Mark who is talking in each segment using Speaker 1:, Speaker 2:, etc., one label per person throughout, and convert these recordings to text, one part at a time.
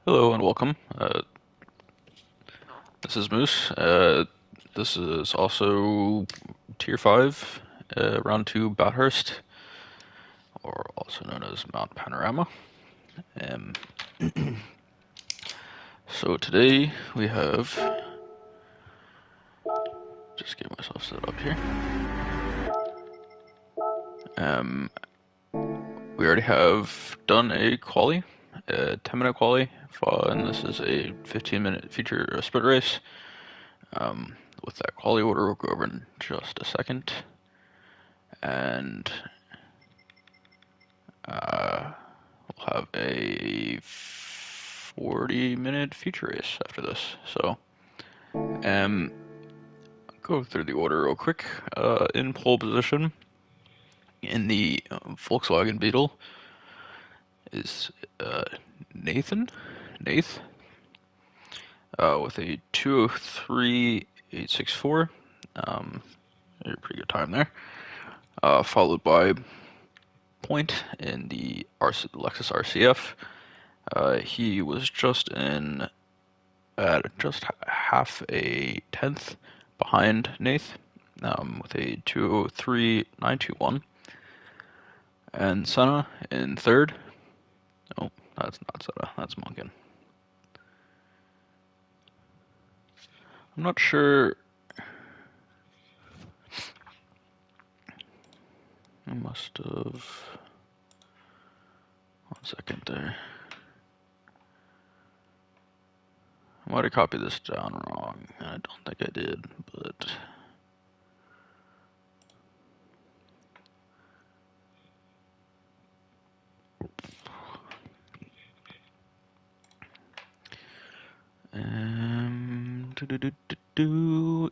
Speaker 1: Hello and welcome. This is Moose. This is also Tier 5, Round 2 Bathurst, or also known as Mount Panorama. Um, so today we have, just get myself set up here. We already have done a quali, a 10-minute quali, and this is a 15-minute feature sprint race. With that quali order, we'll go over in just a second. And we'll have a 40-minute feature race after this. So, go through the order real quick. In pole position in the Volkswagen Beetle is Nath, with a 2:03.864. A pretty good time there. Followed by Point in the Lexus RCF. He was just in at just half a tenth behind Nath, with a 2:03.921. And Senna in third. Oh, that's not Senna, that's Monken. I'm not sure. I must have. 1 second there. I might have copied this down wrong. I don't think I did, but.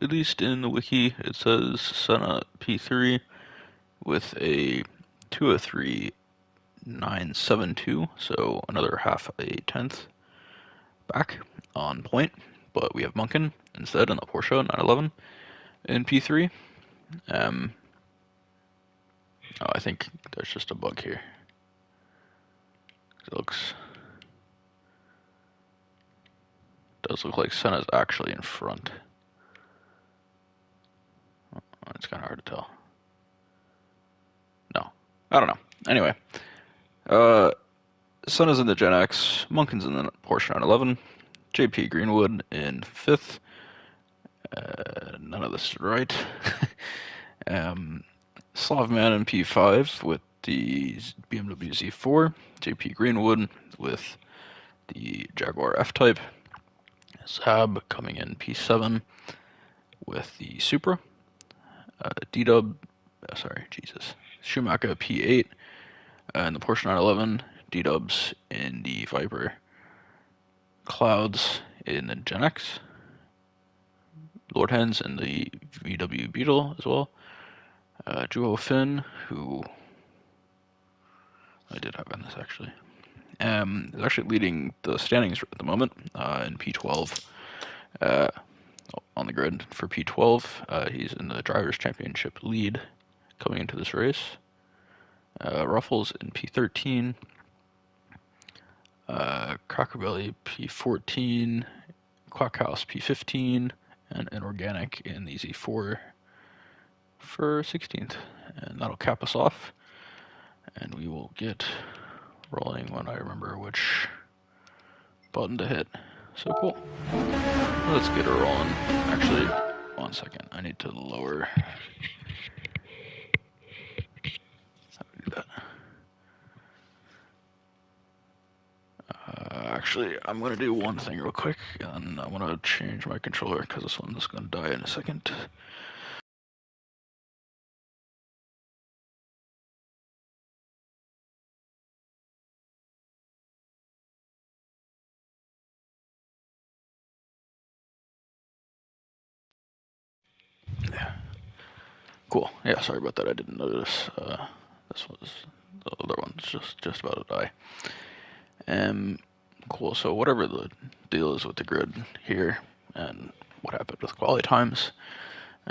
Speaker 1: At least in the wiki, it says Senna P3 with a 2:03.972, so another half a tenth back on Point. But we have Munkin instead in the Porsche 911 in P3. Oh, I think there's just a bug here. It does look like Senna's actually in front. It's kind of hard to tell. No, I don't know. Anyway, Senna's in the Gen X, Munkin's in the Porsche 911, JP Greenwood in fifth. None of this is right. Slavman in P5 with the BMW Z4, JP Greenwood with the Jaguar F-Type, Saab coming in P7 with the Supra, Schumacher P8, and the Porsche 911, D-Dubs in the Viper, Clouds in the Gen X, Lord Hens in the VW Beetle as well, Juho Finn, who I did have in this actually, is actually leading the standings at the moment in P12. On the grid for P12, he's in the Drivers' Championship lead coming into this race. Ruffles in P13, Crackerbelly P14, Quackhouse P15, and Inorganic in the Z4 for 16th. And that'll cap us off. And we will get rolling when I remember which button to hit. So cool. Let's get her rolling. Actually, 1 second. I need to lower. How do we do that? Actually, I'm going to do one thing real quick, and I want to change my controller because this one is going to die in a second. Cool. Yeah, sorry about that. I didn't notice. This was the other one's just about to die. Cool. So whatever the deal is with the grid here, and what happened with quality times,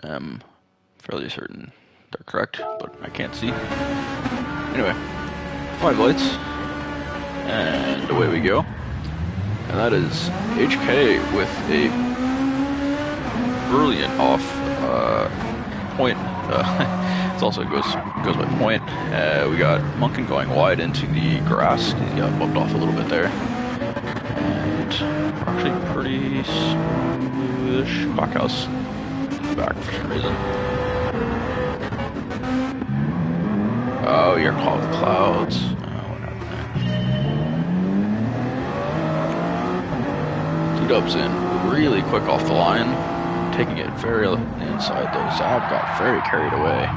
Speaker 1: fairly certain they're correct, but I can't see. Anyway, 5 lights, and away we go. And that is HK with a brilliant off point. It also goes by point. We got Munkin going wide into the grass. He got bumped off a little bit there. And actually pretty smoothish. Backhouse back for some reason. Oh, you're caught with clouds. Oh, what happened there? T-Dub's in really quick off the line, taking it very inside though. Zab got very carried away.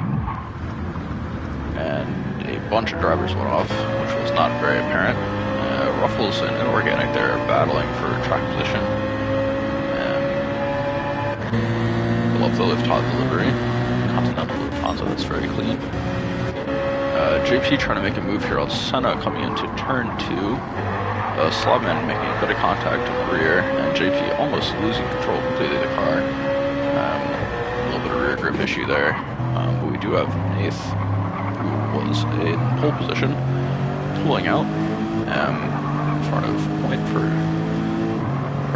Speaker 1: And a bunch of drivers went off, which was not very apparent. Ruffles and Inorganic there are battling for track position. I love the Lufthansa livery. Continental Lufthansa, that's very clean. JP trying to make a move here on Senna coming into turn 2. Slobman making a bit of contact in the rear, and JP almost losing control completely of the car. A little bit of rear grip issue there. But we do have Nath, who was in pole position, pulling out in front of Point for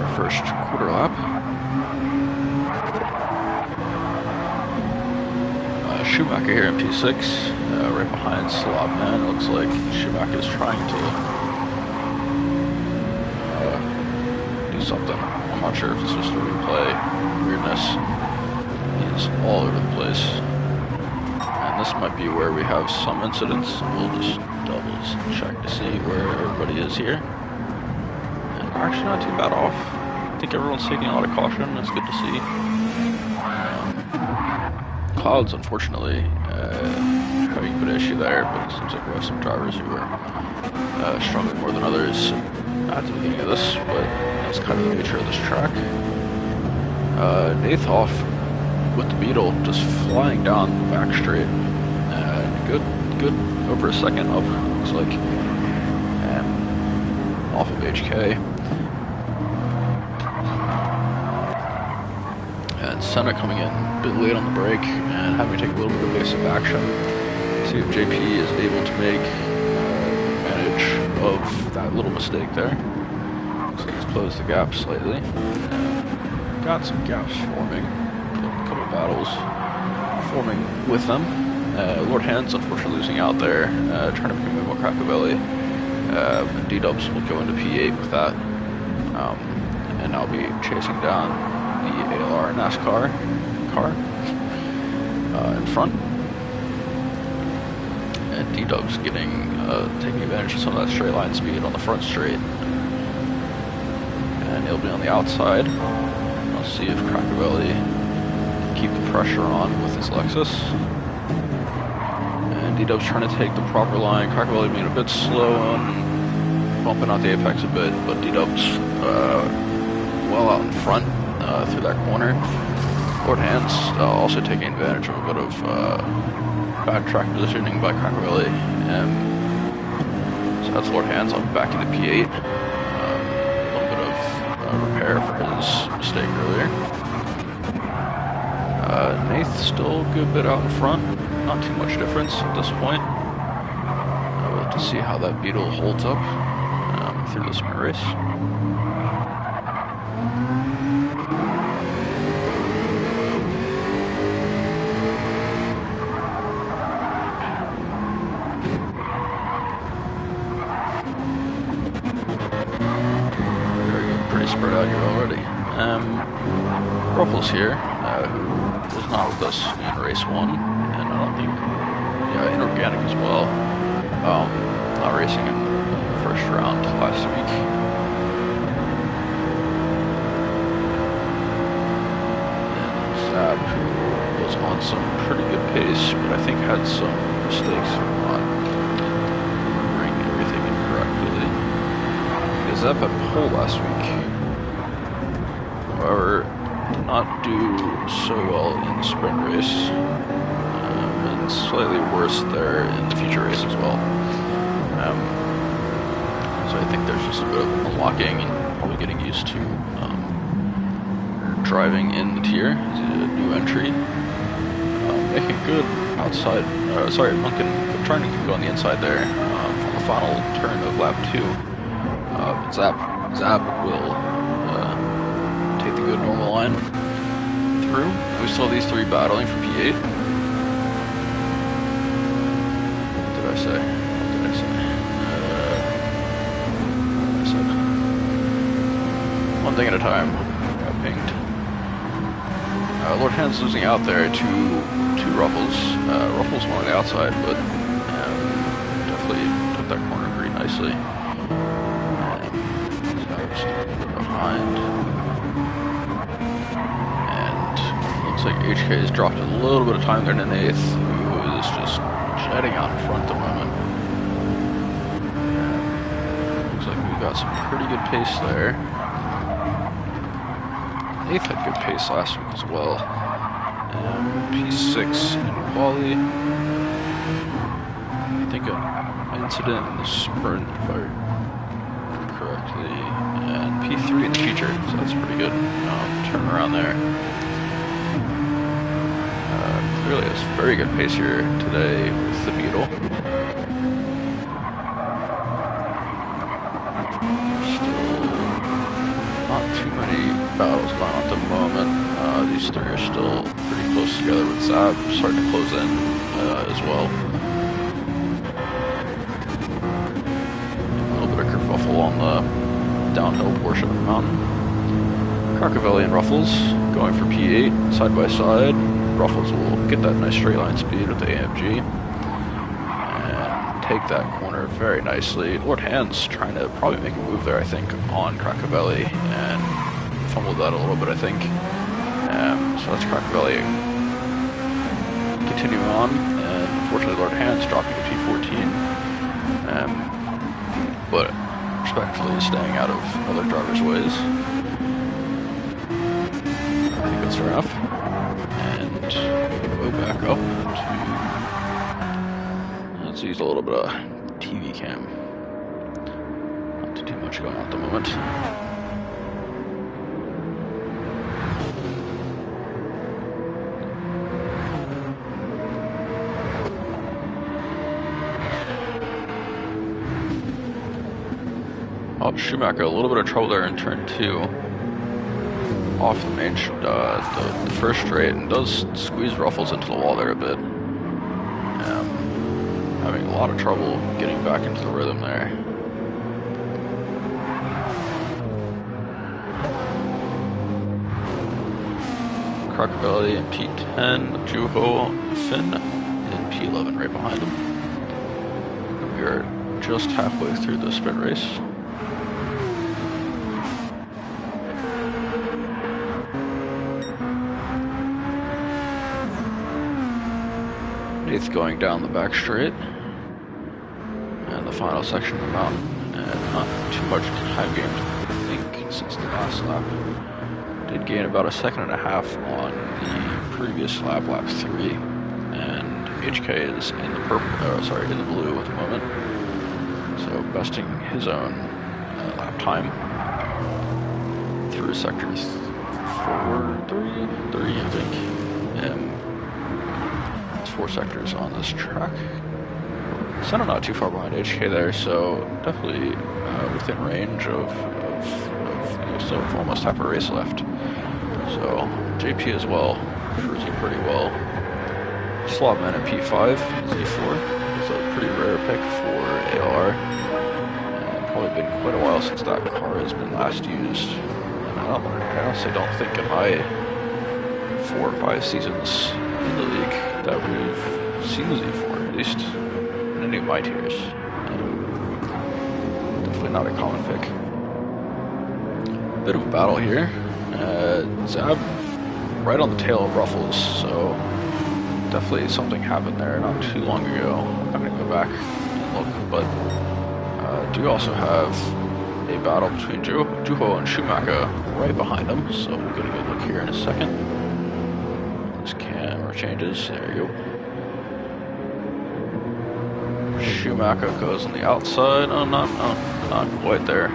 Speaker 1: our first quarter lap. Schumacher here in P6, right behind Slobman. Looks like Schumacher is trying to do something. I'm not sure if it's just a replay weirdness. He's all over the place. And this might be where we have some incidents. We'll just double check to see where everybody is here. And we're actually not too bad off. I think everyone's taking a lot of caution. That's good to see. Clouds, unfortunately, having a bit of issue there, but it seems like we have some drivers who are struggling more than others at the beginning of this, but that's kind of the nature of this track. Nath off with the Beetle, just flying down the back straight, and good over a second up, looks like, and off of HK. And Senna coming in a bit late on the brake and having to take a little bit of evasive action. See if JP is able to make advantage of that little mistake there. Looks like he's closed the gap slightly. Got some gaps forming. A couple of battles forming with them. Lord Hans unfortunately losing out there, trying to make a move on Crackavelli. D-Dubs will go into P8 with that. And I'll be chasing down the ALR NASCAR car in front, and D-Dub's taking advantage of some of that straight line speed on the front straight, and he'll be on the outside. I'll see if Crackavelli can keep the pressure on with his Lexus, and D-Dub's trying to take the proper line. Crackavelli being a bit slow on bumping out the apex a bit, but D-Dub's well out in front. Through that corner. Lord Hans also taking advantage of a bit of bad track positioning by Crackavelli. So that's Lord Hans. I'll be back in the P8. A little bit of repair for his mistake earlier. Nath still a good bit out in front. Not too much difference at this point. We'll have to see how that Beetle holds up through the sprint race. Spread out here already. Ruffles here, who was not with us in race 1, and I don't think, Inorganic as well. Not racing in the first round last week. And Zab, who was on some pretty good pace, but I think had some mistakes for not remembering everything incorrectly. Because Zab had pole last week. However, did not do so well in the sprint race, and slightly worse there in the feature race as well. So I think there's just a bit of unlocking and probably getting used to driving in the tier. He's a new entry, making good outside. Munkin trying to go on the inside there on the final turn of lap 2. But Zap Zab will take the good normal line through. We still have these three battling for P8. What did I say? I said one thing at a time. Got pinged. Lord Hand's losing out there to two Ruffles. Ruffles one on the outside, but definitely took that corner pretty nicely. Just a little bit behind. And looks like HK has dropped a little bit of time there in an eighth, who is just jetting out in front at the moment. Looks like we've got some pretty good pace there. Eighth had good pace last week as well. P6 in quali. I think an incident in the sprint, if I remember correctly, and P3 in the feature, so that's pretty good turnaround there. Clearly has very good pace here today with the Beetle. Not too many battles going on at the moment. These three are still pretty close together with Zab starting to close in as well. A little bit of kerfuffle on the downhill portion of the mountain. Crockevelli and Ruffles going for P8 side by side. Ruffles will get that nice straight line speed with the AMG and take that corner very nicely. Lord Hand's trying to probably make a move there, I think, on Crockevelli and fumbled that a little bit, I think. So that's Crockevelli continuing on, and unfortunately Lord Hand's dropping to P14, but respectfully staying out of other drivers' ways. I think that's fair enough. And go back up to, let's use a little bit of TV cam. Not too much going on at the moment. Oh, Schumacher, a little bit of trouble there in turn 2. Off the main, the first straight, and does squeeze Ruffles into the wall there a bit. Having a lot of trouble getting back into the rhythm there. Crockevelli in P10, Juho, Finn in P11 right behind him. We are just halfway through the sprint race. Eighth going down the back straight, and the final section of the mountain, and not too much time gained, I think, since the last lap. Did gain about a second and a half on the previous lap, lap 3, and HK is in the purple, in the blue at the moment, so besting his own lap time through sectors 3, I think. 4 sectors on this track. Senna not too far behind HK there, so definitely within range of still almost half a race left. So JP as well, cruising pretty well. Slotman at P5, Z4. It's a pretty rare pick for ALR. And probably been quite a while since that car has been last used. And I honestly don't think in my 4 or 5 seasons in the league that we've seen the Z4, at least in any of my tiers. Definitely not a common pick. Bit of a battle here. Zab right on the tail of Ruffles, so definitely something happened there not too long ago. I'm going to go back and look, but do also have a battle between Juho and Schumacher right behind him, so we'll get a good look here in a second. This camera changes, there you go. Schumacher goes on the outside, oh, not quite there.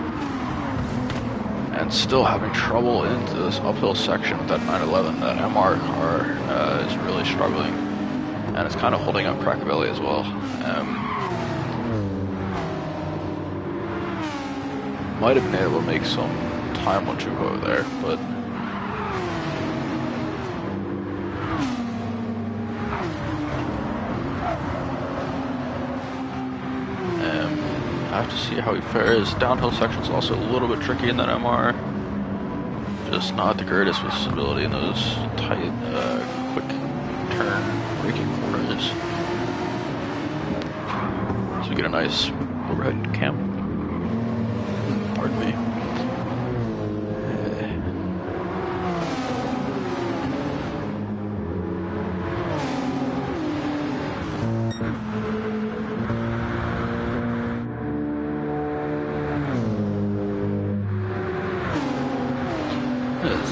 Speaker 1: And still having trouble into this uphill section with that 911. That MR car is really struggling. And it's kind of holding up Crockevelli as well. Might have been able to make some time on Juho there, but I have to see how he fares. Downhill section's also a little bit tricky in that MR. Just not the greatest visibility in those tight, quick turn braking corners. So we get a nice overhead cam. Pardon me.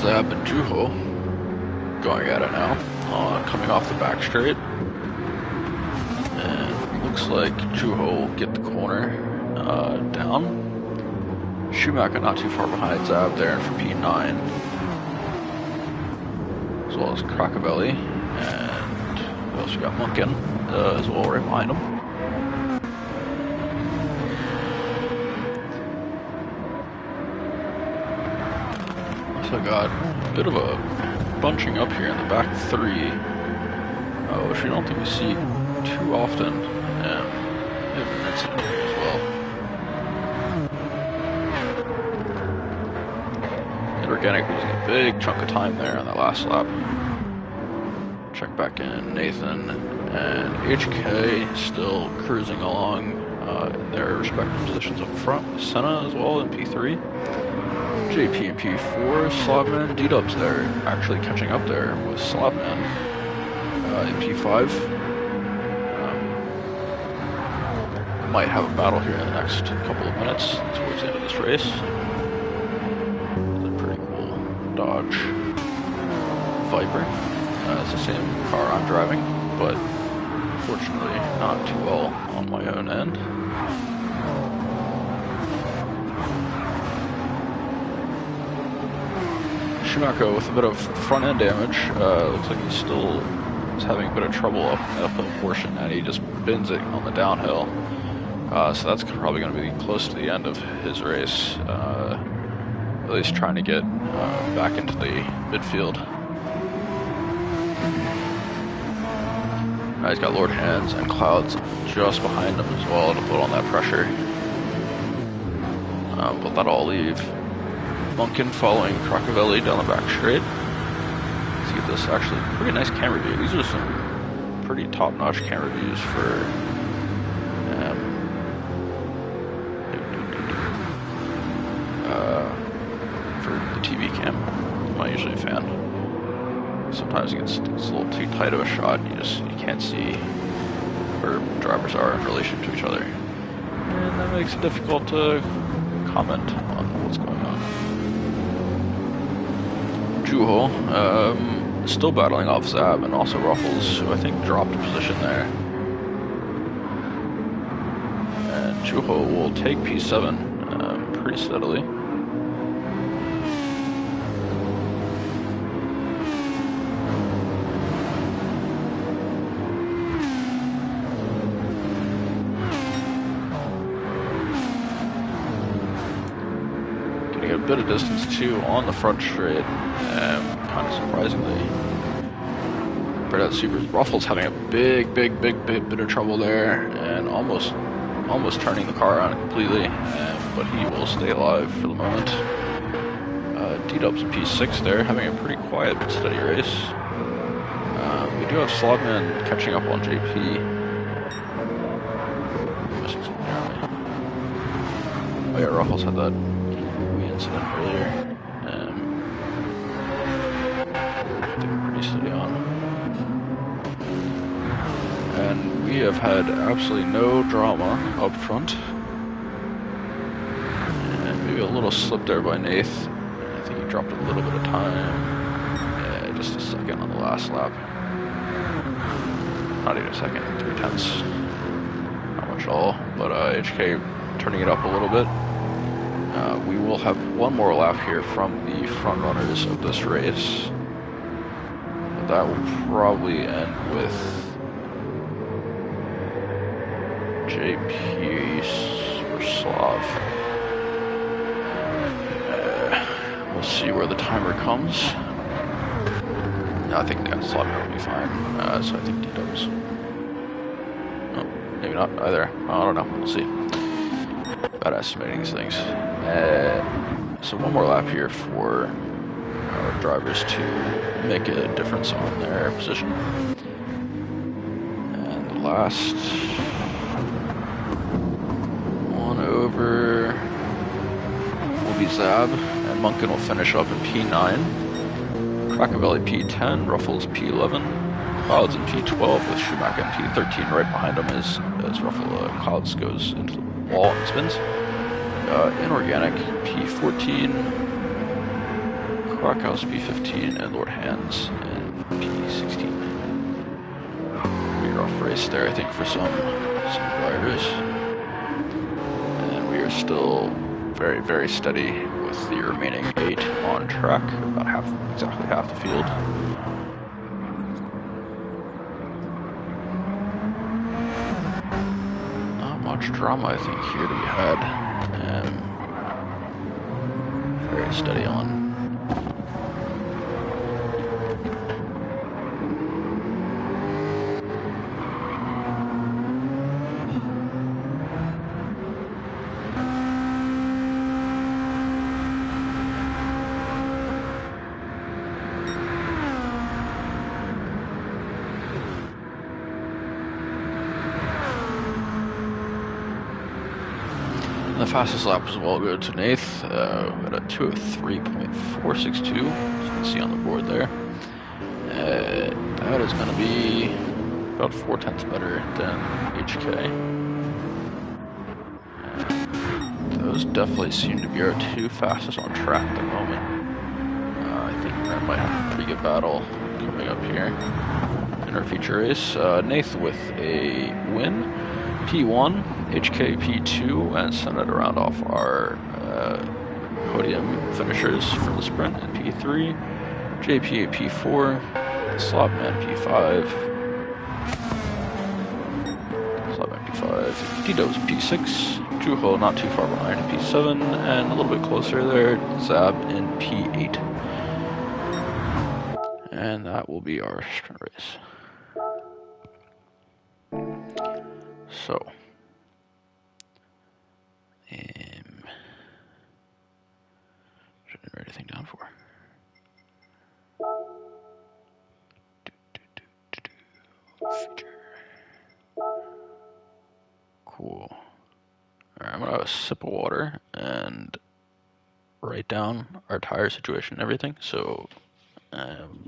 Speaker 1: Zab and Juho going at it now, coming off the back straight. And looks like Juho will get the corner down. Schumacher not too far behind Zab there for P9, as well as Crockevelli, and we also got Munkin as well right behind him. So I got a bit of a bunching up here in the back three, which we don't think we see too often. We have an incident here as well. Organic losing a big chunk of time there on that last lap. Check back in Nathan and HK still cruising along in their respective positions up front with Senna as well in P3. JP and P4, Slobman, D-Dubs there actually catching up there with Slobman in P5. Might have a battle here in the next couple of minutes towards the end of this race. Dodge Viper. It's the same car I'm driving, but fortunately not too well on my own end. Schumacher with a bit of front end damage. Looks like he still is having a bit of trouble up the uphill portion, and he just bins it on the downhill. So that's probably going to be close to the end of his race. At least trying to get back into the midfield. He's got Lord Hands and Clouds just behind him as well to put on that pressure. But that'll all leave Munkin following Crockevelli down the back straight. Let's get this actually pretty nice camera view. These are some pretty top-notch camera views for the TV cam. I'm not usually a fan. Sometimes it gets a little too tight of a shot. You can't see where drivers are in relation to each other, and that makes it difficult to comment on what's going on. Juho still battling off Zab and also Ruffles, who I think dropped a position there. And Juho will take P7 pretty steadily. A bit of distance too on the front straight, kind of surprisingly. Right out Supers. Ruffles having a big bit of trouble there, and almost turning the car around completely, but he will stay alive for the moment. D-Dubs in P6 there, having a pretty quiet but steady race. We do have Slogman catching up on JP. Missing something there. Oh yeah, Ruffles had that incident earlier. They were pretty steady on. And we have had absolutely no drama up front. And maybe a little slip there by Nath. I think he dropped a little bit of time. Yeah, just a second on the last lap. Not even a second, 3/10. Not much at all. But HK turning it up a little bit. We will have one more lap here from the front runners of this race. But that will probably end with JP or Slav. see where the timer comes. I think that slot will be fine. So I think D-dubs. Oh, maybe not either. I don't know. We'll see. About estimating these things. So one more lap here for our drivers to make a difference on their position. And the last one over will be Zab, and Munkin will finish up in P9. Crackavelli P10, Ruffles P11, Clouds in P12 with Schumacher in P13 right behind him as Clouds goes into the wall and spins. Inorganic P14, Quackhouse P15, and Lord Hands in P16. Pretty rough race there, I think, for some drivers. And we are still very, very steady with the remaining 8 on track, about exactly half the field. Not much drama, I think, here to be had. Very steady on. The fastest lap as well go to Nath at a 2:03.462, as you can see on the board there. That is going to be about 4/10 better than HK. Those definitely seem to be our 2 fastest on track at the moment. I think we might have a pretty good battle coming up here in our feature race. Nath with a win. P1, HK P2, and send it around off our podium finishers for the sprint in P3, JP P4, Slopman P5, D-Dubs P6, Juho not too far behind in P7, and a little bit closer there, Zab in P8. And that will be our sprint race. So, shouldn't write anything down for. Feature. Cool. Alright, I'm gonna have a sip of water and write down our tire situation and everything, so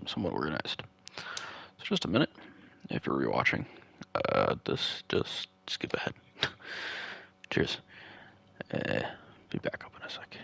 Speaker 1: somewhat organized. So just a minute, if you're rewatching this, just skip ahead. Cheers. Be back up in a sec.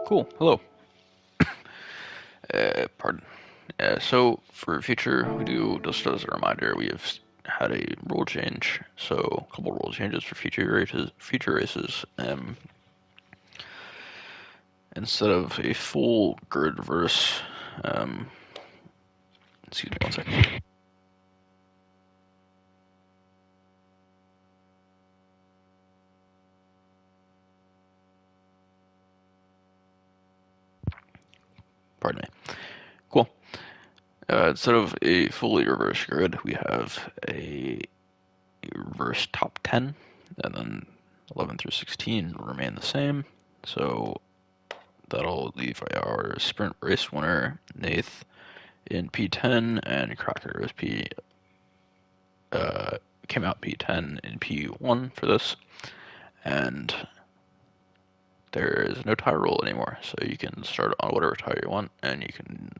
Speaker 1: Cool. Hello. Pardon. So for future, we do, just as a reminder, we have had a rule change. So a couple rule changes for future races. Instead of a full grid reverse, excuse me 1 second. Pardon me. Cool. Instead of a fully reverse grid, we have a reverse top 10, and then 11 through 16 remain the same. So that'll leave our sprint race winner, Nath, in P10, and Cracker as came out P10 in P1 for this. And there is no tire rule anymore, so you can start on whatever tire you want, and you can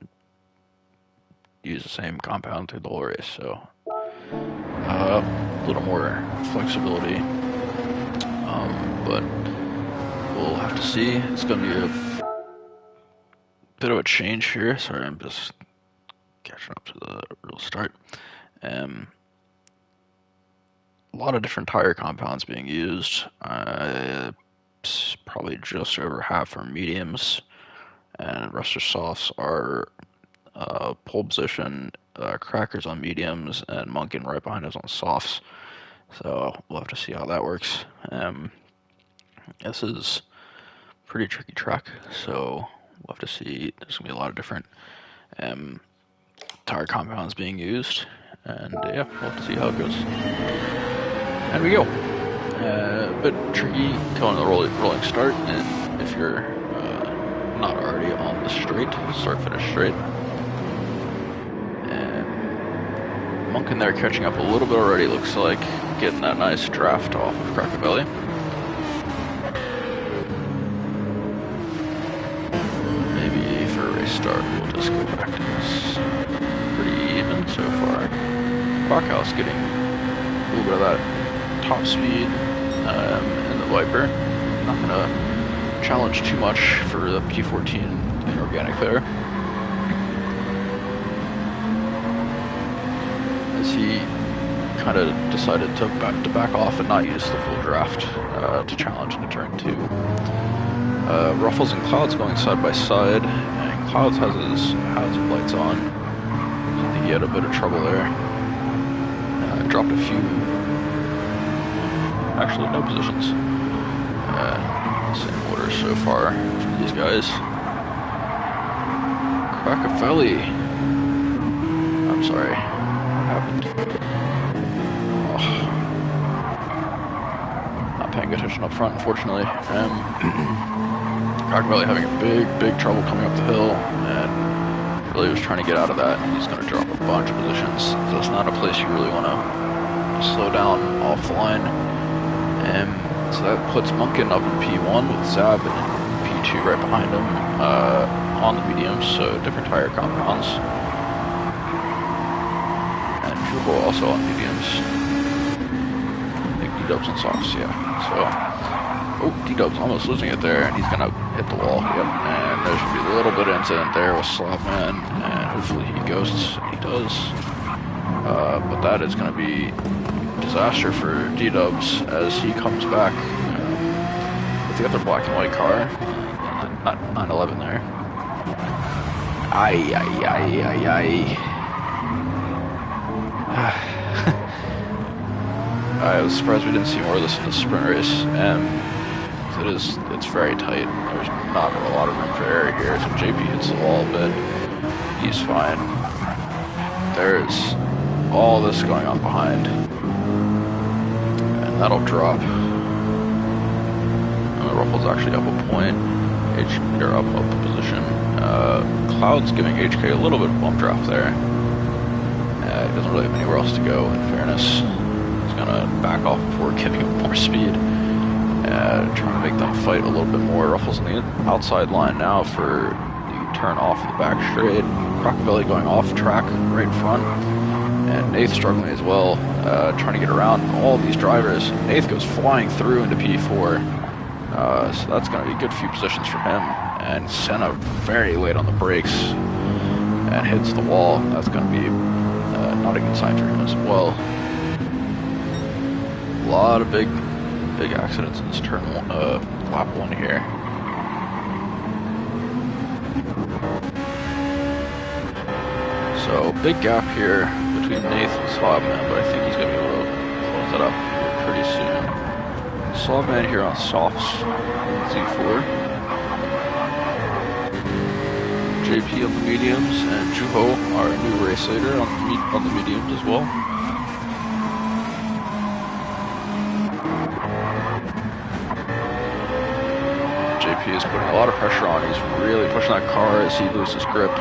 Speaker 1: use the same compound through the whole race. So a little more flexibility, but we'll have to see. It's going to be a bit of a change here. Sorry, I'm just catching up to the real start. A lot of different tire compounds being used. Probably just over half are mediums, and the rest are softs. Are pole position, Crackers on mediums, and Munkin right behind us on softs. So we'll have to see how that works. This is a pretty tricky track, so we'll have to see. There's going to be a lot of different tire compounds being used, and yeah, we'll have to see how it goes. And we go. A bit tricky going to the rolling start, and if you're not already on the straight, start-finish straight. Munkin there catching up a little bit already, looks like, getting that nice draft off of Crockerbelly. Maybe for a race start, we'll just go back to this. Pretty even so far. Quackhouse getting a little bit of that top speed in the Viper. Not going to challenge too much for the P14 inorganic there. As he kind of decided to back off and not use the full draft to challenge into turn 2. Ruffles and Clouds going side by side, and Clouds has his hazard lights on. I think he had a bit of trouble there. Dropped a few, actually no positions. Same order so far for these guys. Crackafelli. I'm sorry. Happened. Oh. Not paying attention up front, unfortunately. Crockerbelly having a big trouble coming up the hill, and really was trying to get out of that. He's going to drop a bunch of positions, so it's not a place you really want to slow down off the line. So that puts Munkin up in P1 with Zab and P2 right behind him on the mediums, so different tire compounds. Also on mediums. I think D-Dub's on softs, yeah. So, D-Dub's almost losing it there, and he's gonna hit the wall. Yep. And there should be a little bit of incident there with Slapman, and hopefully he ghosts, and he does. But that is gonna be a disaster for D-Dubs as he comes back with the other black and white car. Not 911 there. Aye. I was surprised we didn't see more of this in the sprint race. It's very tight. There's not a lot of room for error here. So JP hits the wall a bit. He's fine. There's all this going on behind, and that'll drop. And the Ruffles actually up a point. They're up a position. Cloud's giving HK a little bit of bump draft there. He doesn't really have anywhere else to go, in fairness. He's going to back off before giving him more speed. Trying to make them fight a little bit more. Ruffles on the outside line now for the turn off the back straight. Crockerbelly going off track right in front. And Nath struggling as well, trying to get around all these drivers. Nath goes flying through into P4, so that's going to be a good few positions for him. And Senna very late on the brakes and hits the wall. That's going to be not a good sign for him as well. A lot of big accidents in this turn, lap 1 here. So big gap here between Nath and Slobman, but I think he's going to be able to close that up here pretty soon. Slobman here on softs, Z4. JP on the mediums, and Juho, our new race leader, on the mediums as well. JP is putting a lot of pressure on. He's really pushing that car as he loses grip.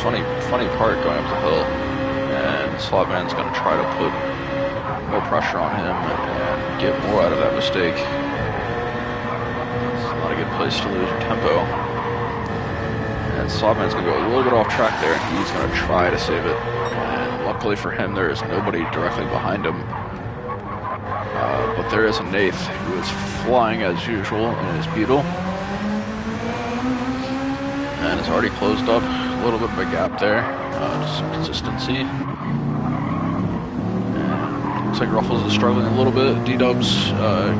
Speaker 1: Funny part going up the hill, and Slobman's going to try to put more pressure on him and get more out of that mistake. It's not a good place to lose your tempo. And Slobman's going to go a little bit off track there, and he's going to try to save it. And luckily for him, there is nobody directly behind him. But there is a Nath who is flying as usual in his Beetle. And it's already closed up. A little bit of a gap there. Just some consistency. And looks like Ruffles is struggling a little bit. D-Dub's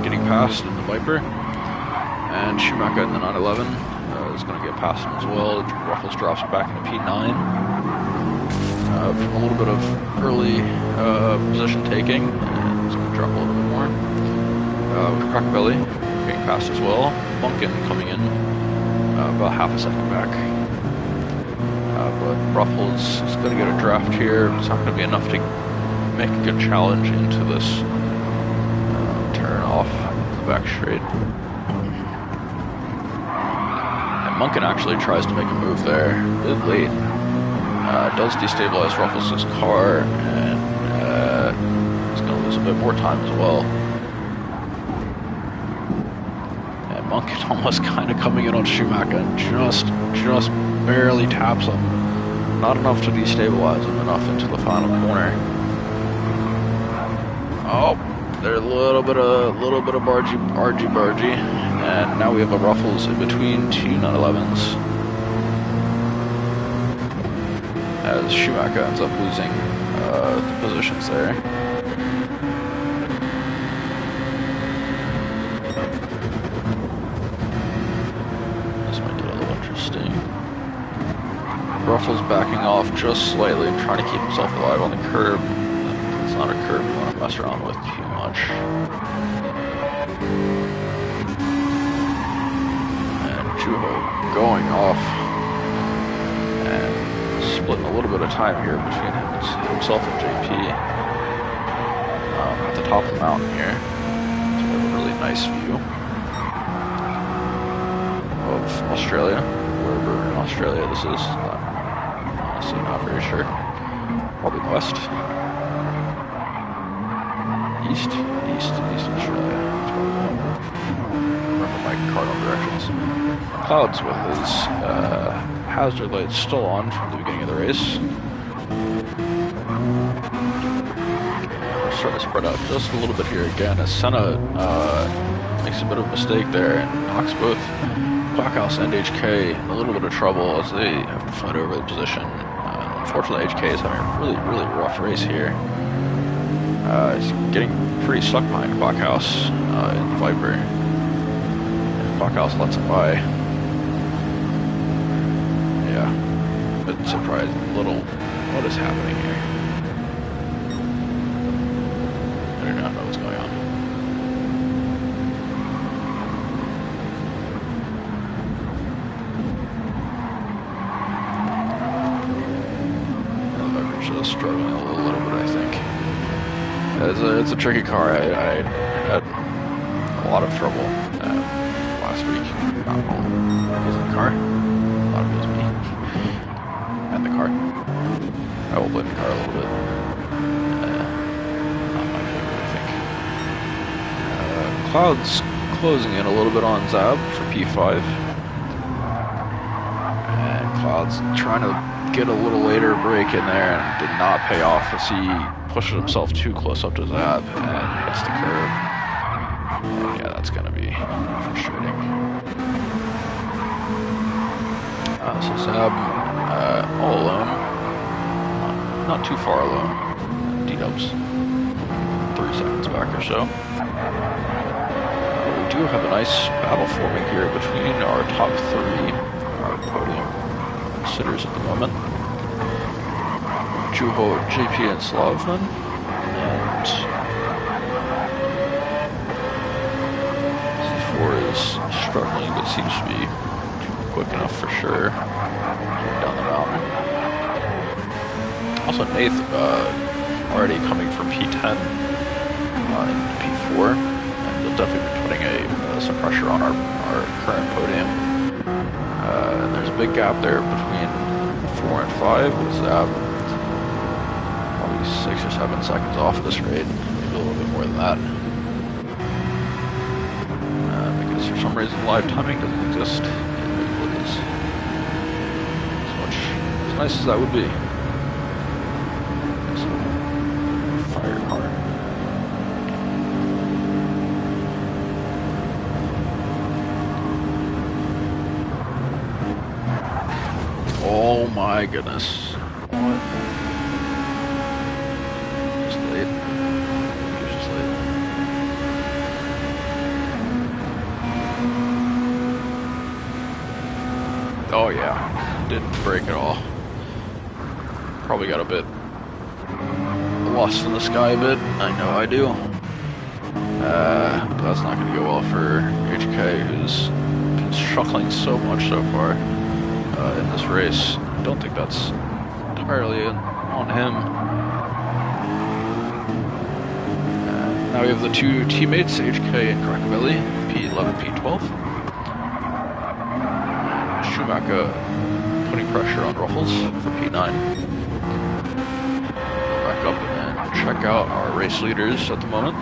Speaker 1: getting past in the Viper. And Schumacher in the 911 is going to get past him as well. Ruffles drops back into P9. From a little bit of early position taking. And it's going to drop a little bit more. Crackbelly getting past as well. Bunkin coming in about half a second back. But Ruffles is going to get a draft here. It's not going to be enough to make a good challenge into this turn off the back straight. And Munkin actually tries to make a move there a bit late. Does destabilize Ruffles' car, and he's going to lose a bit more time as well. And Munkin almost kind of coming in on Schumacher and just barely taps him. Not enough to destabilize him, enough into the final corner. Oh, there's a little bit of argy-bargy, and now we have a Ruffles in between two 911s. As Schumacher ends up losing the positions there. This might get a little interesting. Ruffles backing off just slightly, trying to keep himself alive on the curb. It's not a curb you want to mess around with too much. And Juho going off and splitting a little bit of time here between himself and JP. At the top of the mountain here. So we have a really nice view of Australia, wherever in Australia this is. Honestly, not very sure. Probably west. East Australia. Remember my cardinal directions. Clouds with his hazard lights still on from the beginning of the race. We're starting to spread out just a little bit here again as Senna makes a bit of a mistake there and knocks both Quackhouse and HK in a little bit of trouble as they have to fight over the position. Unfortunately, HK is having a really rough race here. He's getting pretty stuck behind Quackhouse in the Viper. And Quackhouse lets him by. Yeah, a bit surprised. What is happening here? I do not know what's going on. Struggling a little bit, I think. It's a tricky car. I had a lot of trouble last week. Not all because of the car. A lot of it was me. And the car. I will blame the car a little bit. Not my favorite, I think. Cloud's closing in a little bit on Zab for P5. And Cloud's trying to get a little later break in there and did not pay off as he pushes himself too close up to Zab and hits the curb. And yeah, that's going to be frustrating. So Zab all alone, not too far alone. D-Dub's 3 seconds back or so. We do have a nice battle forming here between our top 3, our podium sitters at the moment. Juho, JP, and Slavman. And C4 is struggling, but seems to be quick enough for sure. Down the mountain. Also, Nath already coming from P10 into P4, and will definitely be putting some pressure on our current podium. And there's a big gap there between 4 and 5 with Zab probably 6 or 7 seconds off at this rate, maybe a little bit more than that. Because for some reason live timing doesn't exist in movies. As nice as that would be. So, fire car. Oh my goodness. What? Just late. He was just late. Oh yeah. Didn't break at all. Probably got a bit lost in the sky a bit. I know I do. But that's not going to go well for HK, who's been struggling so much so far in this race. I don't think that's entirely on him. Now we have the 2 teammates, HK and Crackabilly, P11, P12. Schumacher putting pressure on Ruffles for P9. Back up and check out our race leaders at the moment.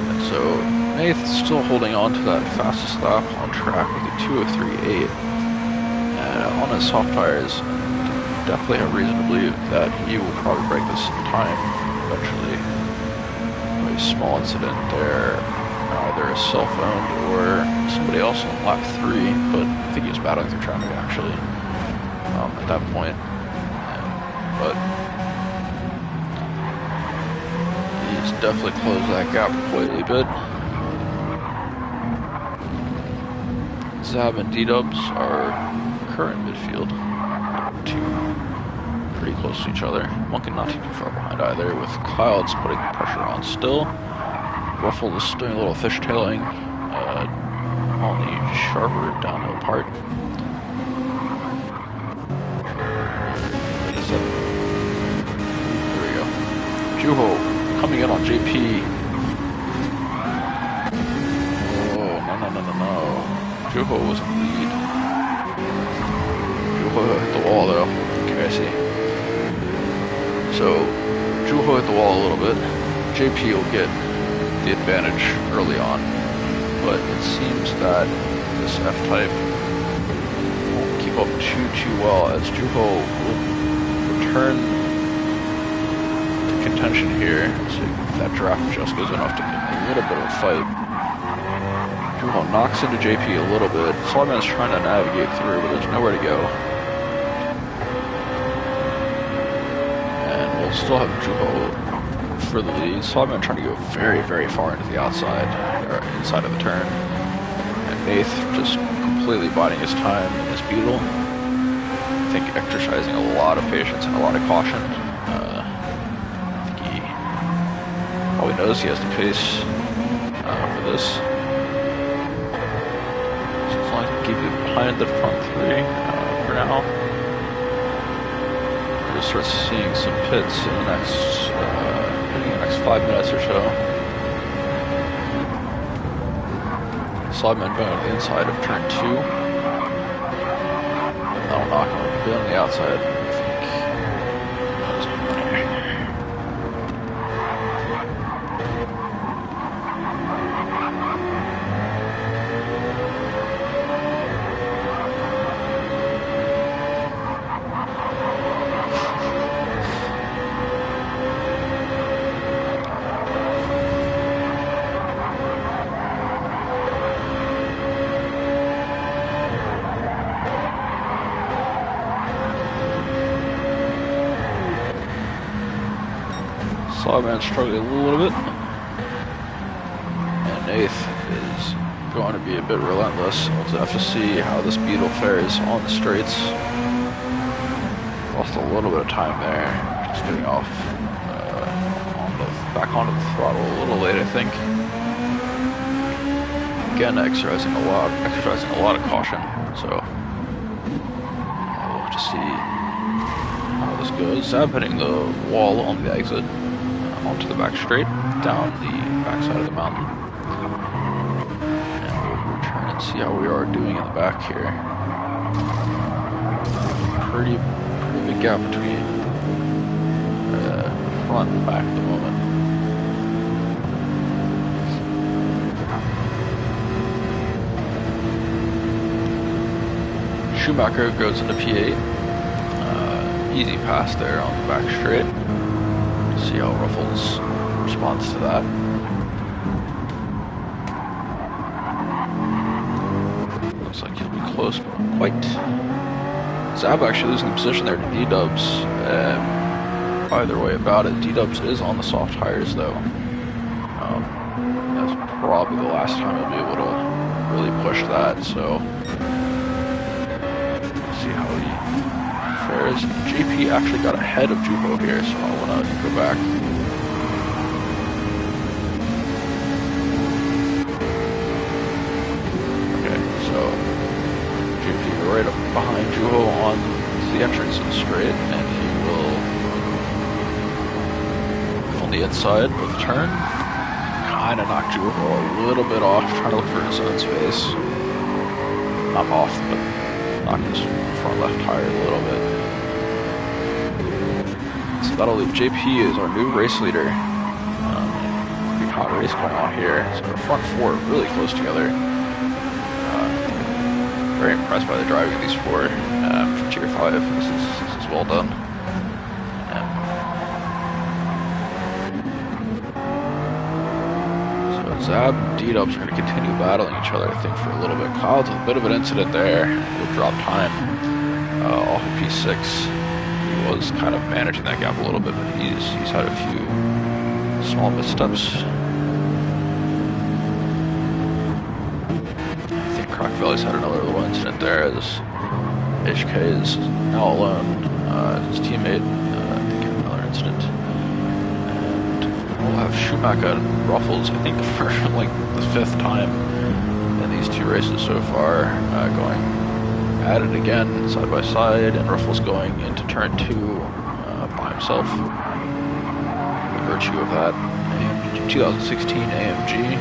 Speaker 1: And so Nath's still holding on to that fastest lap on track with a 2:03.8. And on his soft tires, definitely have reason to believe that he will probably break this time eventually. A small incident there, either self-owned or somebody else on lap 3, but I think he was battling through traffic actually at that point. But he's definitely closed that gap quite a bit. Zab and D-Dubs are current midfield, 2 pretty close to each other. Monken not too far behind either, with Clouds putting pressure on still. Ruffle is doing a little fishtailing on the sharper downhill part. There we go. Juho coming in on JP. Oh, no. Juho was in the lead. Juho hit the wall though. Okay, I see. So, Juho hit the wall a little bit. JP will get the advantage early on, but it seems that this F-Type won't keep up too well as Juho will return to contention here. So that draft just goes enough to get a little bit of a fight. Juho knocks into JP a little bit. Slideman's trying to navigate through, but there's nowhere to go. We'll still have Juho for the lead. Slideman trying to go very, very far into the outside, or inside of the turn. And Nath just completely biding his time in his Beetle. I think exercising a lot of patience and a lot of caution. I think he probably knows he has the pace for this. So as long as he can keep it behind the front 3 for now. Start seeing some pits in the next 5 minutes or so. Slideman going on the inside of turn 2. That'll knock him a bit on the outside, I think. Slogman's struggling a little bit. And Nath is going to be a bit relentless. We'll have to see how this Beetle fares on the straights. Lost a little bit of time there. Just getting off back onto the throttle a little late, I think. Again, exercising a lot of caution. So we'll have to see how this goes. Zab hitting the wall on the exit onto the back straight, down the backside of the mountain. And we'll return and see how we are doing in the back here. Pretty big gap between front and back at the moment. Schumacher goes into P8. Easy pass there on the back straight. See how Ruffles responds to that. Looks like he'll be close, but not quite. Zab actually losing position there to D-Dubs. Either way about it, D-Dubs is on the soft tires though. That's probably the last time he'll be able to really push that, so see how he fares. JP actually got ahead of Juho here, so I want to go back. Okay, so JP right up behind Juho on the entrance of the straight, and he will go on the inside with a turn. Kind of knocked Juho a little bit off, trying to look for his own space. Not off, but knocked his front left tire a little bit. So that'll leave JP as our new race leader. Pretty hot race going on here. So our front four are really close together. Very impressed by the driving of these four for Tier 5. This is well done. So Zab and D-Dubs are going to continue battling each other, I think, for a little bit. Cloud's a bit of an incident there. He'll drop time off of P6. He was kind of managing that gap a little bit, but he's had a few small missteps. Crack Valley's had another little incident there as HK is now alone. His teammate, I think, had another incident. And we'll have Schumacher and Ruffles, I think, for like the 5th time in these two races so far, going at it again, side by side, and Ruffles going into turn 2 by himself. The virtue of that 2016 AMG.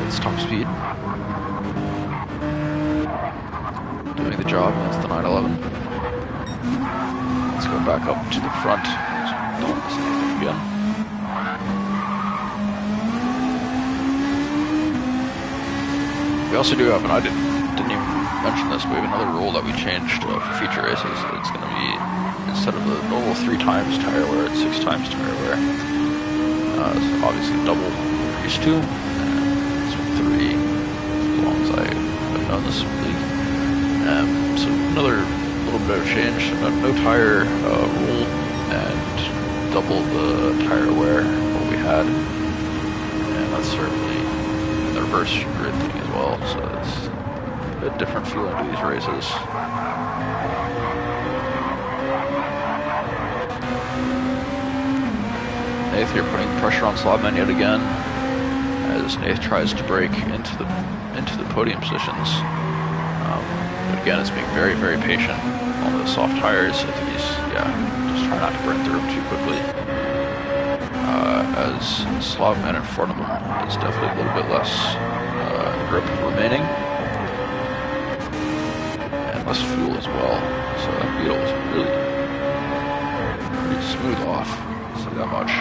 Speaker 1: It's top speed. Doing the job against the 911. Let's go back up to the front. Don't miss anything again. We also do have, and I didn't even mention this, but we have another rule that we changed for future races. It's going to be, instead of the normal 3 times tire wear, it's 6 times tire wear. So obviously double we're used to. 3, as long as I have known this league. So another little bit of change. No tire rule and double the tire wear what we had. And that's certainly the reverse grid thing as well. So it's a bit different feeling to these races. Nath here putting pressure on Slobman yet again, as Nath tries to break into the podium positions. But again, it's being very, very patient on the soft tires. I think he's, just trying not to burn through them too quickly. As Slobman in front of him is definitely a little bit less grip remaining. And less fuel as well. So that Beetle was really pretty smooth off. I'll say that much.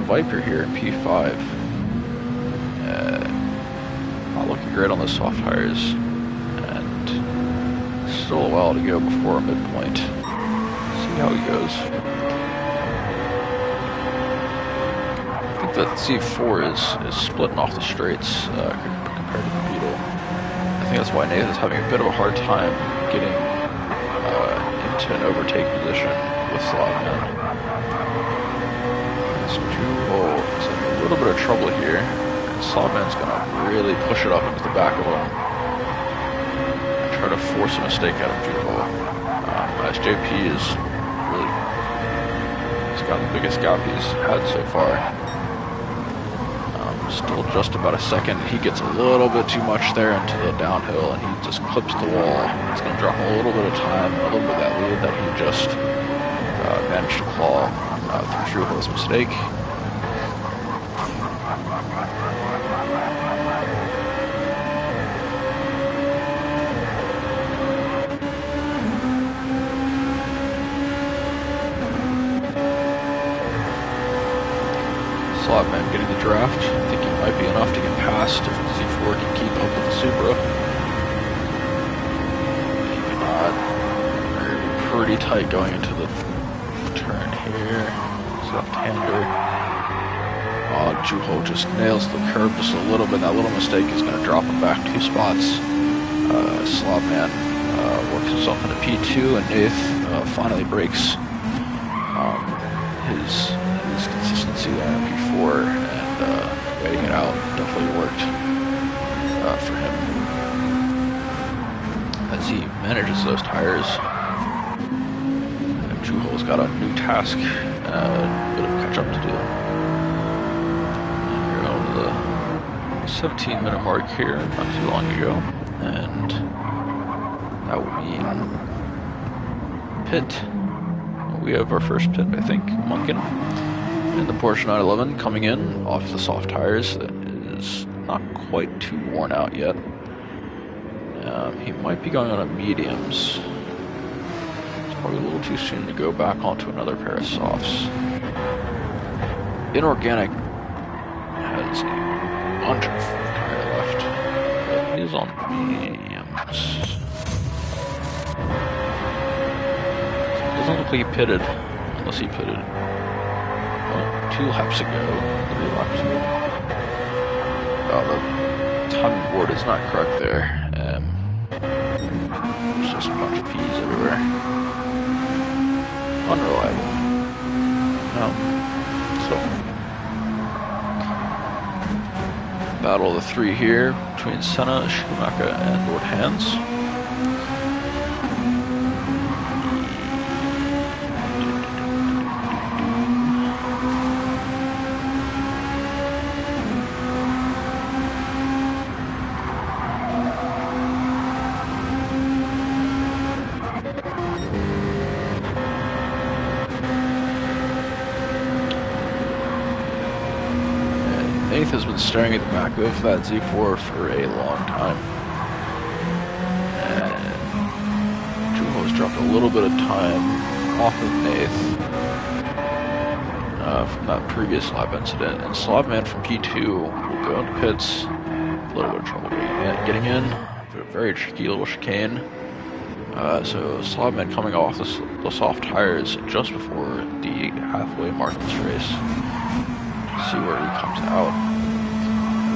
Speaker 1: Viper here in P5. Not looking great on the soft tires, and still a while to go before midpoint. See how he goes. I think that C4 is splitting off the straights compared to the Beetle. I think that's why Nathan's having a bit of a hard time getting into into an overtake position with Slotman. This Juho is in a little bit of trouble here. And Slotman's going to really push it up into the back of him and try to force a mistake out of Juho. As JP is really, he's got the biggest gap he's had so far. Still just about a second. He gets a little bit too much there into the downhill and he just clips the wall. It's going to drop a little bit of time, a little bit of that lead that he just managed to claw through Juho's mistake. Slotman getting the draft. I think he might be enough to get past if Z4 can keep up with the Supra. Maybe not. They're pretty tight going into the turn here. Left-hander. Oh, Juho just nails the curve just a little bit. That little mistake is going to drop him back 2 spots. Slotman works himself into P2 and Nath finally breaks his consistency there in P4 and waiting it out definitely worked for him as he manages those tires. And Juho's got a new task, a bit of catch up to do. And we're on the 17-minute mark here, not too long ago, and that would mean pit. We have our first pit, I think, Munkin. And the Porsche 911 coming in off the soft tires that is not quite too worn out yet. He might be going on a mediums. It's probably a little too soon to go back onto another pair of softs. Inorganic has a bunch of tire left, but he's on mediums. Doesn't look like he pitted, unless he pitted 2 laps ago, 3 laps ago. Oh, the timing board is not correct there. There's just a bunch of P's everywhere. Unreliable. So, battle of the 3 here between Senna, Schumacher, and Lord Hans. Nath has been staring at the back of that Z4 for a long time. And Juho has dropped a little bit of time off of Nath from that previous lap incident. And Slotman from P2 will go into pits. A little bit of trouble getting in. But a very tricky little chicane. So Slotman coming off the soft tires just before the halfway mark of this race. See where he comes out,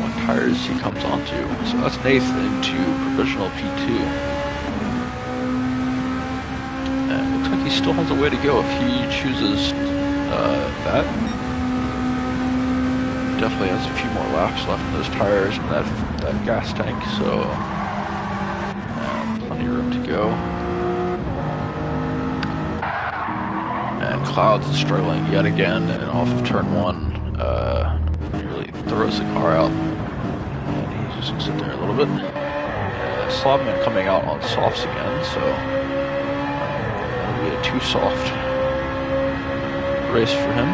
Speaker 1: what tires he comes onto. So that's Nathan into provisional P2. And it looks like he still has a way to go if he chooses that. Definitely has a few more laps left in those tires and that gas tank, so plenty of room to go. And Clouds is struggling yet again, and off of turn 1. Really throws the car out, and he's just gonna sit there a little bit. Slotman coming out on softs again, so it'll be a 2 soft race for him.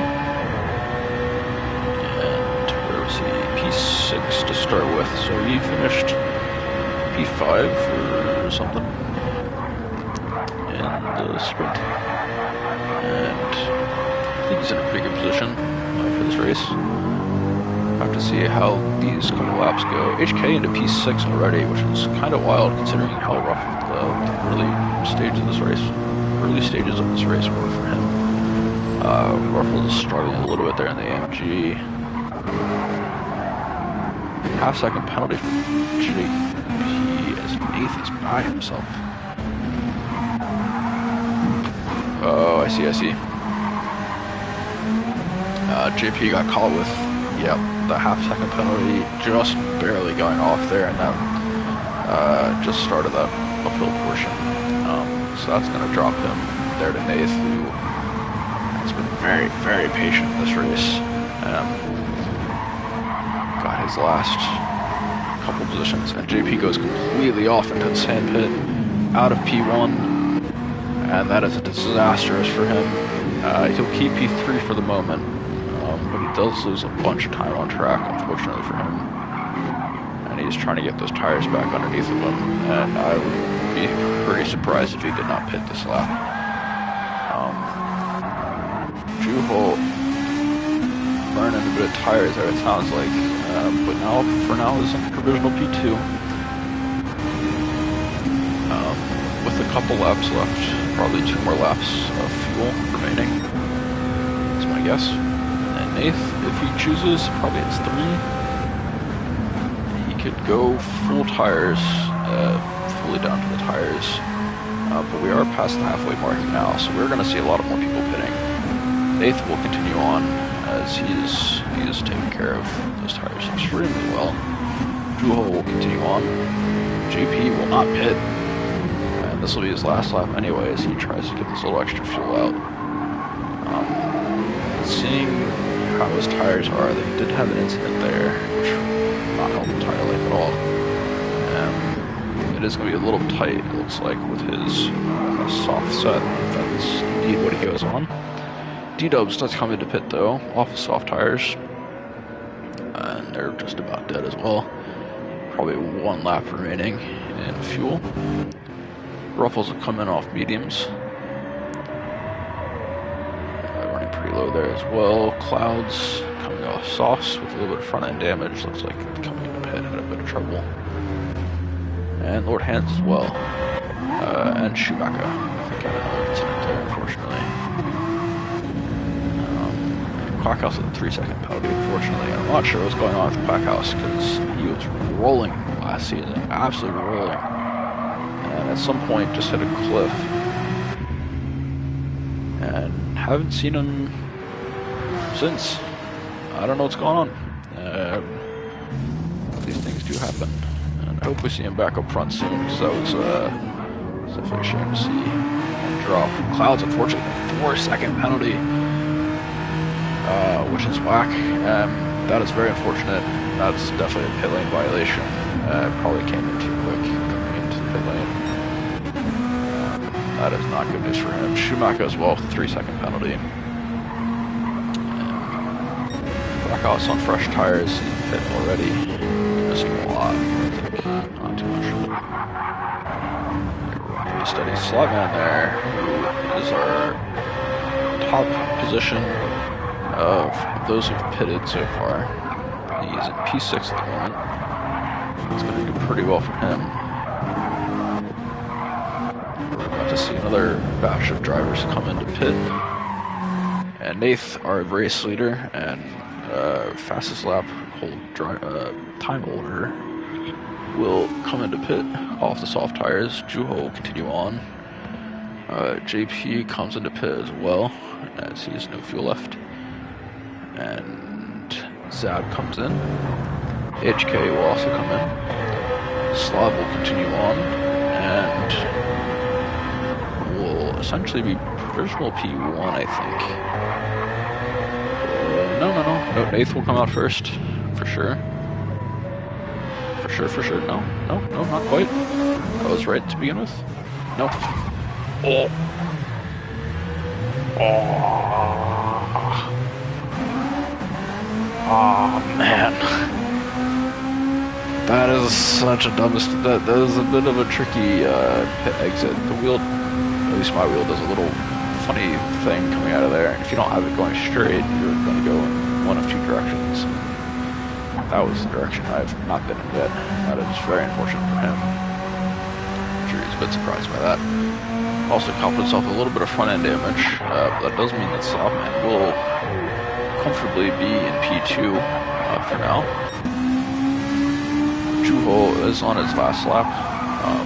Speaker 1: And where was he? P6 to start with, so he finished P5 or something in the sprint, and I think he's in a pretty good position for this race. Have to see how these couple laps go. HK into P6 already, which is kind of wild considering how rough the early stages of this race were for him. Ruffles is struggling a little bit there in the AMG. Half-second penalty for JP as Nath is by himself. I see. JP got caught with, the half-second penalty, just barely going off there, and then just started that uphill portion. So that's going to drop him there to Nath, who has been very, very patient in this race. Got his last couple positions, and JP goes completely off into the sand pit, out of P1, and that is disastrous for him. He'll keep P3 for the moment, but he does lose a bunch of time on track, unfortunately for him. And he's trying to get those tires back underneath of him, and I would be pretty surprised if he did not pit this lap. Juho burning a bit of tires there, it sounds like, but now, for now, is in provisional P2. With a couple laps left, probably 2 more laps of fuel remaining, that's my guess. And Nath, if he chooses, probably it's 3. He could go full tires, fully down to the tires, but we are past the halfway mark now, so we're going to see a lot of more people pitting. Nath will continue on, as he is taking care of those tires extremely well. Juho will continue on. JP will not pit. And this will be his last lap anyway, as he tries to get this little extra fuel out. Seeing how his tires are, they did have an incident there, which will not help the tire life at all. It is going to be a little tight, it looks like, with his soft set. That's indeed what he goes on. D-Dubs does come into pit though, off of soft tires, and they're just about dead as well. Probably 1 lap remaining in fuel. Ruffles will come in off mediums. Running pretty low there as well. Clouds coming off softs with a little bit of front end damage. Looks like coming into pit had a bit of trouble. And Lord Hands as well. And Schumacher. I think I had another incident there, unfortunately. Quackhouse with a 3-second penalty, unfortunately. I'm not sure what's going on with Quackhouse, because he was rolling last season, absolutely rolling. And at some point just hit a cliff. And haven't seen him since. I don't know what's going on. These things do happen. And I hope we see him back up front soon, because that was definitely a shame to see him drop. Clouds, unfortunately, 4-second penalty. Which is whack. That is very unfortunate. That's definitely a pit lane violation. Probably came in too quick coming into the pit lane. That is not good news for him. Schumacher as well with a 3-second penalty. Blackhouse on fresh tires in pit already. Missing a lot. I think not too much. Pretty steady Slotman there, who is our top position of those who've pitted so far. He's in P6 at the moment. It's going to do pretty well for him. We're about to see another batch of drivers come into pit. And Nath, our race leader and fastest lap time holder, will come into pit off the soft tires. Juho will continue on. JP comes into pit as well, as he has no fuel left. And Zab comes in. HK will also come in. Slav will continue on, and will essentially be provisional P1, I think. No, Nath will come out first, for sure. For sure. No, not quite. I was right to begin with. No. Oh man, that is such a dumb mistake. That is a bit of a tricky pit exit. The wheel, at least my wheel, does a little funny thing coming out of there. And if you don't have it going straight, you're going to go in one of 2 directions. That was the direction I've not been in yet. That is very unfortunate for him. I'm sure he's a bit surprised by that. Also copped himself a little bit of front end damage. But that does mean that Slotman will comfortably be in P2 for now. Juho is on his last lap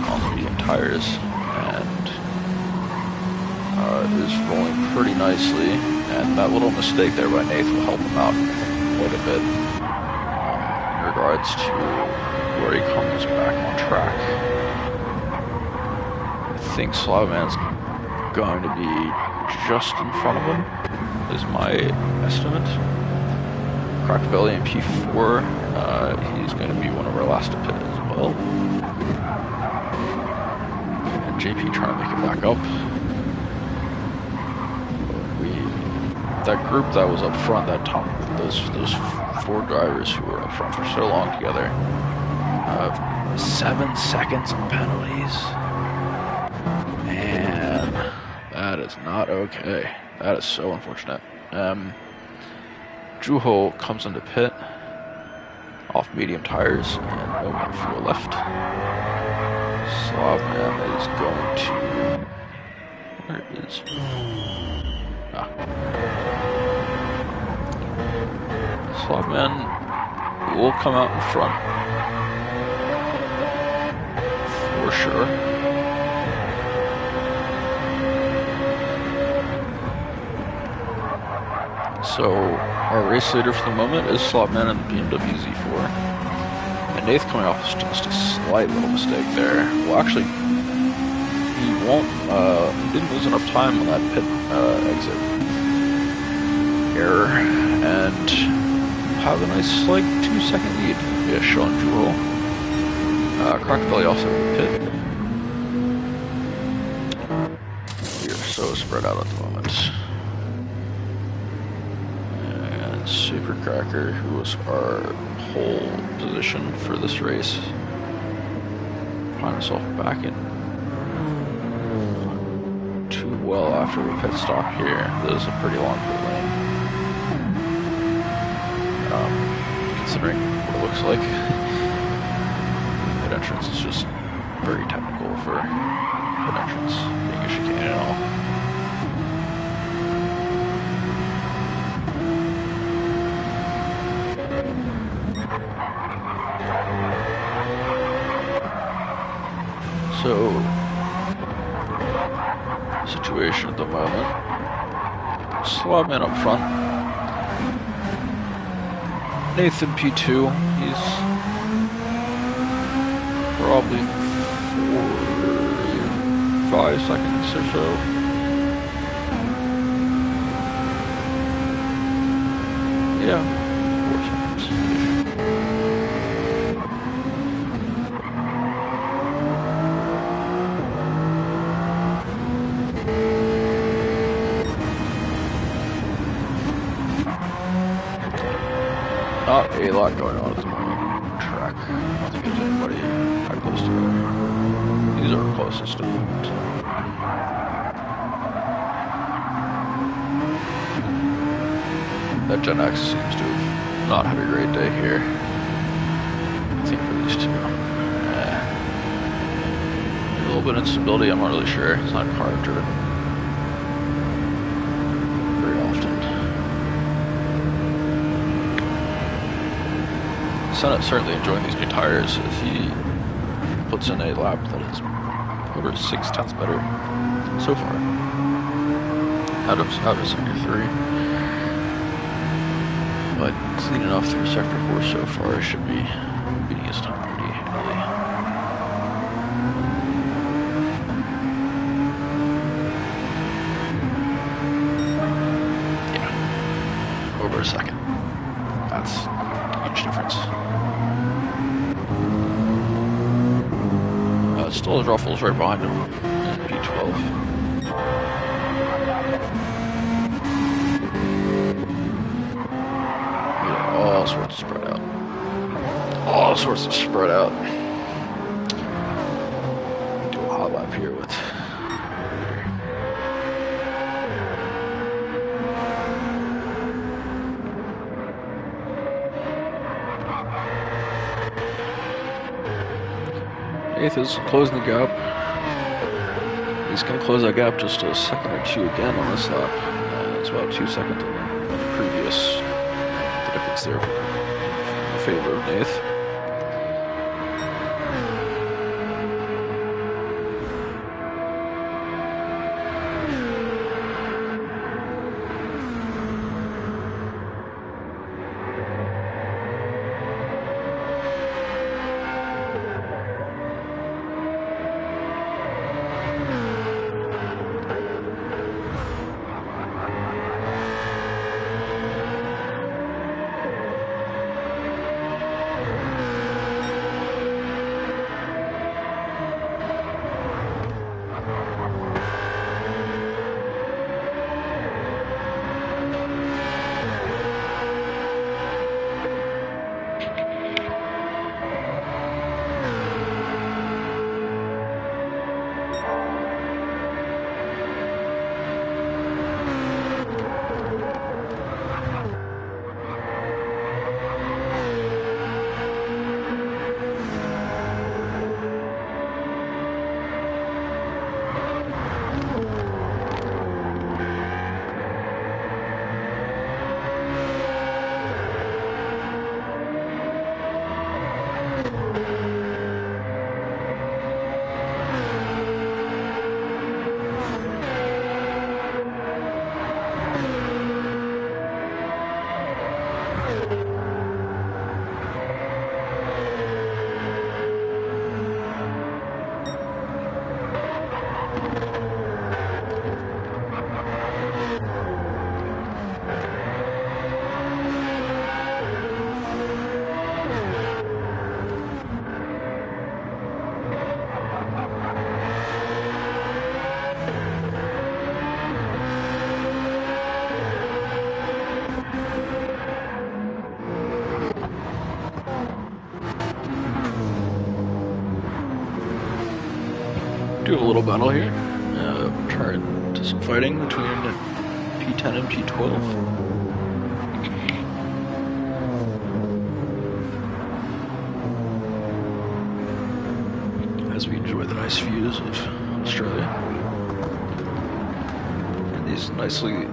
Speaker 1: on the medium tires, and is rolling pretty nicely, and that little mistake there by Nath will help him out quite a bit in regards to where he comes back on track. I think Slavaman's going to be just in front of him, is my estimate. Cracked Belly in P4, he's going to be one of our last to pit as well. And JP trying to make it back up. That group that was up front, those 4 drivers who were up front for so long together, 7 seconds on penalties. Man, that is not okay. That is so unfortunate. Juho comes into pit off medium tires and no more fuel left. Slavman is going to... Where is... Slogman will come out in front for sure. So our race leader for the moment is Slotman in the BMW Z4. And Nath coming off is just a slight little mistake there. Well, actually, he didn't lose enough time on that pit exit error, and have a nice, like, 2-second lead-ish on Jewel. Cracked Belly also in the pit. We are so spread out at the moment. And Super Cracker, who was our pole position for this race, find himself back in too well after the pit stop here. This is a pretty long pit lane. Considering what it looks like, pit entrance is just very technical for pit entrance, being a chicane and all. So, situation at the moment, Slobman up front. Nathan P2, he's probably 4-5 seconds or so. Yeah, 4 seconds. Not a lot going on at the moment. Track. I don't think there's anybody that close to it. These are closest to it. That Gen X seems to have not had a great day here. I think for these two. A little bit of instability, I'm not really sure. It's not car driven very often. Senate certainly enjoying these new tires. If he puts in a lap that is over 6/10 better so far, out of 73, but clean enough through sector 4 so far, it should be beating his time pretty handily. Yeah, over a second. That's a huge difference. Still has Ruffles right behind him in P12. Yeah, all sorts of spread out. All sorts of spread out. Do a hot lap here with. Eighth is closing the gap. He's going to close that gap just a second or two again on this lap. It's about 2 seconds on the previous. The difference there in favor of Nath. little battle here. Turn to some fighting between P10 and P12. As we enjoy the nice views of Australia. And these nicely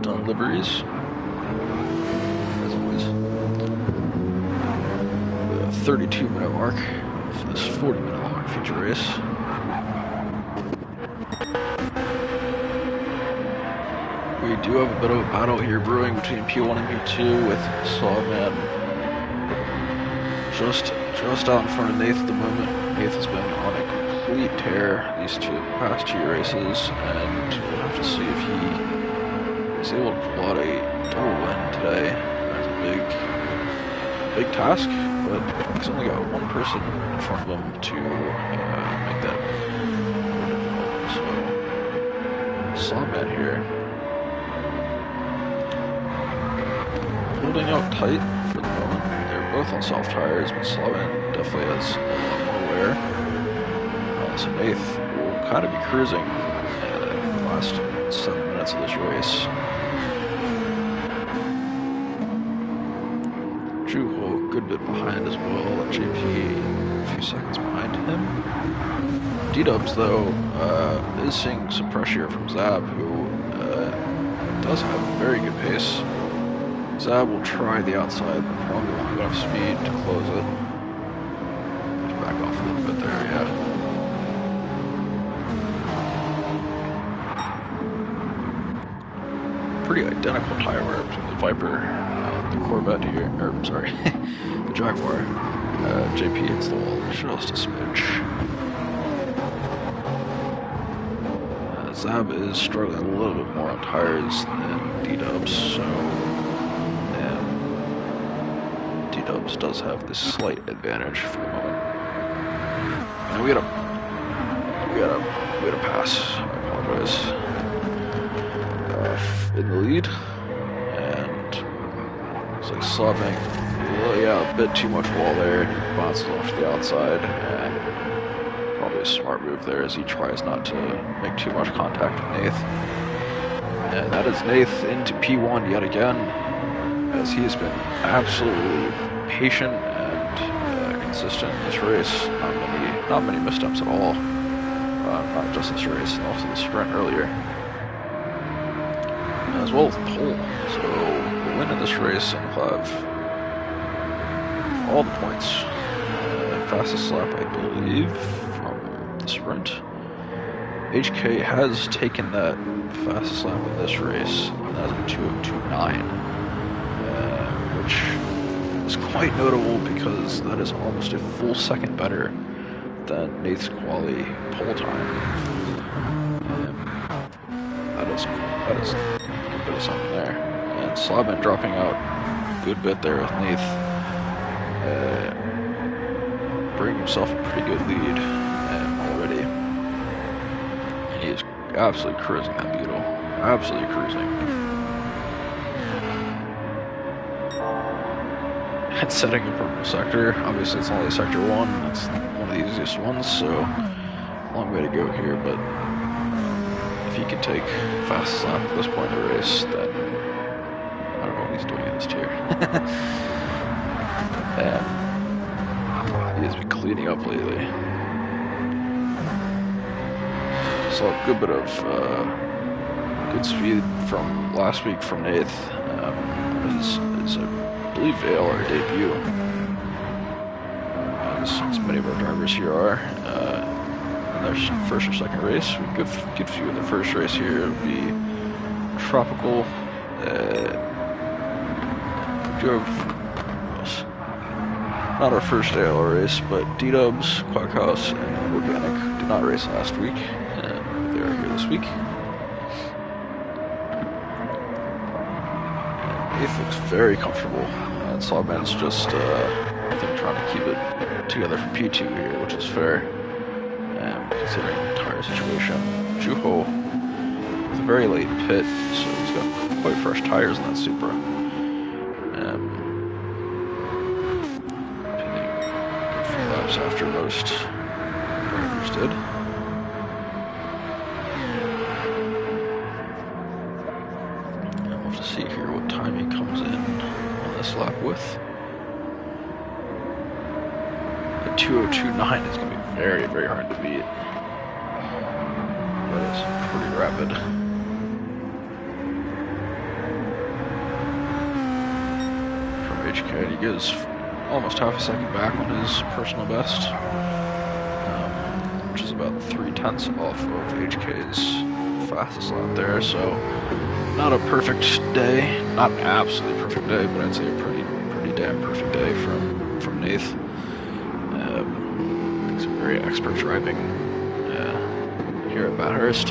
Speaker 1: done liveries. As always. The 32-minute mark for this 40-minute long feature race. We do have a bit of a battle here brewing between P1 and P2 with Sawman just out in front of Nath at the moment. Nath has been on a complete tear these past two races, and we'll have to see if he is able to pull out a double win today. That's a big task, but he's only got one person in front of him to make that more difficult. So, Sawman here. Holding out tight for the moment. They're both on soft tires, but Sawman definitely has a lot more wear. So Nath will kind of be cruising the last 7 minutes of this race. Juho a good bit behind as well, and JP a few seconds behind him. D-Dubs, though, is seeing some pressure from Zab, who does have very good pace. Zab will try the outside, but probably won't have enough speed to close it. Just back off a little bit there, yeah. Pretty identical tire wear between the Viper and the Corvette here, or sorry, the Jaguar. JP hits the wall just a smidge. Zab is struggling a little bit more on tires than D-Dubs, so D-Dubs does have this slight advantage for the moment. And we had a pass. I apologize. In the lead, and it's like slobbing. Well, yeah, a bit too much wall there. Bounces off to the outside, and probably a smart move there as he tries not to make too much contact with Nath. And that is Nath into P1 yet again, as he has been absolutely patient and consistent in this race. Not many missteps at all. Not just this race, and also the sprint earlier. As well as the pole. So we'll win in this race and we'll have all the points. Fastest lap, I believe, from the sprint. HK has taken that fastest lap in this race, and that's a 2:02.9, which is quite notable because that is almost a full second better than Nath's quali pole time. That is a good bit of something there. And Slobin dropping out a good bit there with Nath. Bringing himself a pretty good lead already. And he is absolutely cruising that Beetle. Absolutely cruising. And setting a purple sector. Obviously it's only sector 1. That's one of the easiest ones, so long way to go here, but if he can take fastest lap at this point in the race, then I don't know what he's doing in this tier. And he has been cleaning up lately. So a good bit of good speed from last week from Nath. His I believe ALR debut, as many of our drivers here are. In their first or second race. Good few in the first race here. It would be Tropical. We do have not our first ALR race, but D-Dubs, Quackhouse, and Organic did not race last week, and they are here this week. And Nath looks very comfortable, and Sawman's just, I think, trying to keep it together for P2 here, which is fair. Considering the tire situation. Juho with a very late pit, so he's got quite fresh tires in that Supra. Pitting a few laps after most drivers did. see here what time he comes in on this lap with. At 2:02.9 is going to be very, very hard to beat. That is pretty rapid. From HK, he gives almost half a second back on his personal best, which is about 3/10 off of HK's fastest lap there. So not a perfect day, not an absolutely perfect day, but I'd say a pretty damn perfect day from Nath. Some very expert driving here at Bathurst.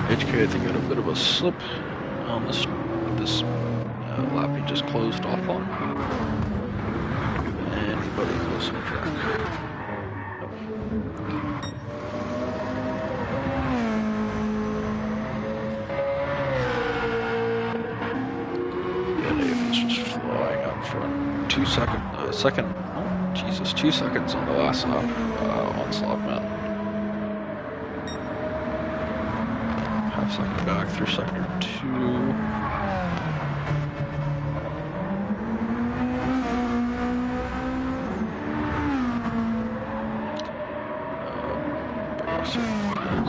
Speaker 1: HK, I think, had a bit of a slip on this lap he just closed off on. Anybody close to the track? Nope. Yeah, Dave is just flying up front. 2 seconds on the last lap on Slopman. Half second back through sector 2.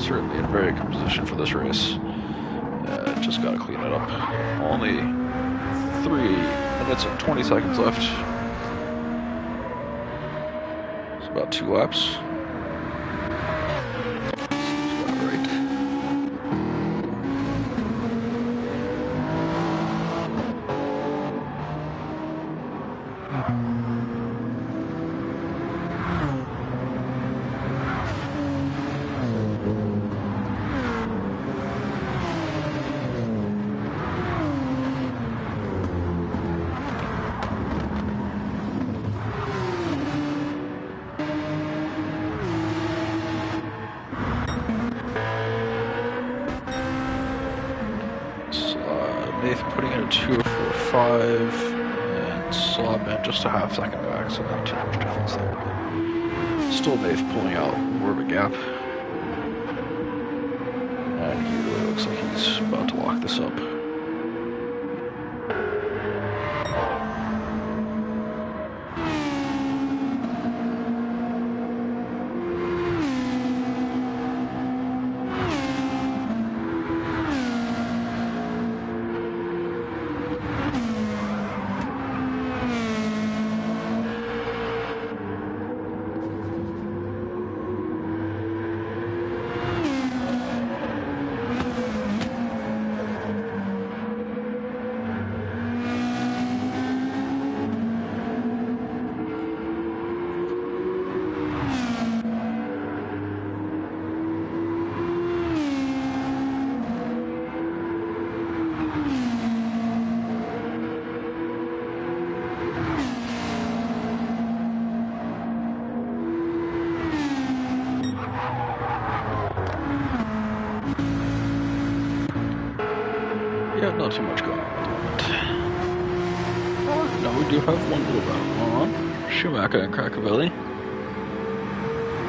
Speaker 1: Certainly in very good position for this race. Just got to clean it up. Only 3 minutes and 20 seconds left. It's about 2 laps. Seems about right. Nathan putting in a 2:04.5 and Slopman just a half second back, so not too much difference there, but still Nathan pulling out more of a gap. And he really looks like he's about to lock this up. Yeah, not too much going on at the moment. No, we do have one little battle going on. Schumacher and Crackavelli.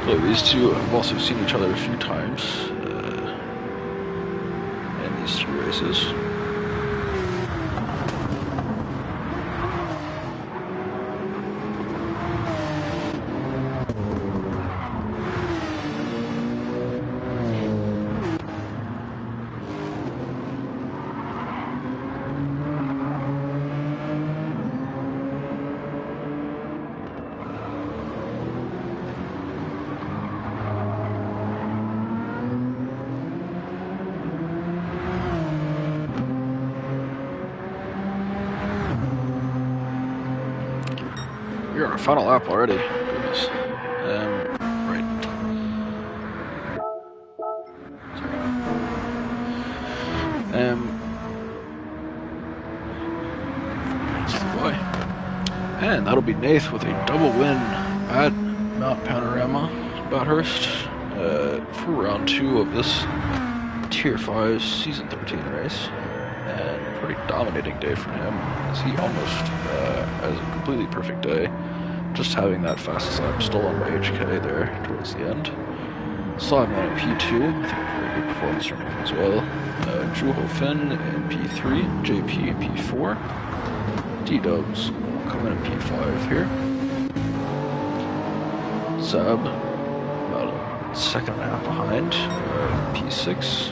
Speaker 1: So these two have also seen each other a few times in these 3 races. We're on our final lap already. Goodness. Right. Boy. And that'll be Nath with a double win at Mount Panorama, Bathurst, for round 2 of this Tier 5 Season 13 race. And pretty dominating day for him, as he almost has a completely perfect day. just having that fastest lap stole on my HK there towards the end. Saw him at P2, I think very good performance from him as well. Juho Finn in P3, JP in P4. D-Dubs will come in at P5 here. Zab, about a second and a half behind, P6.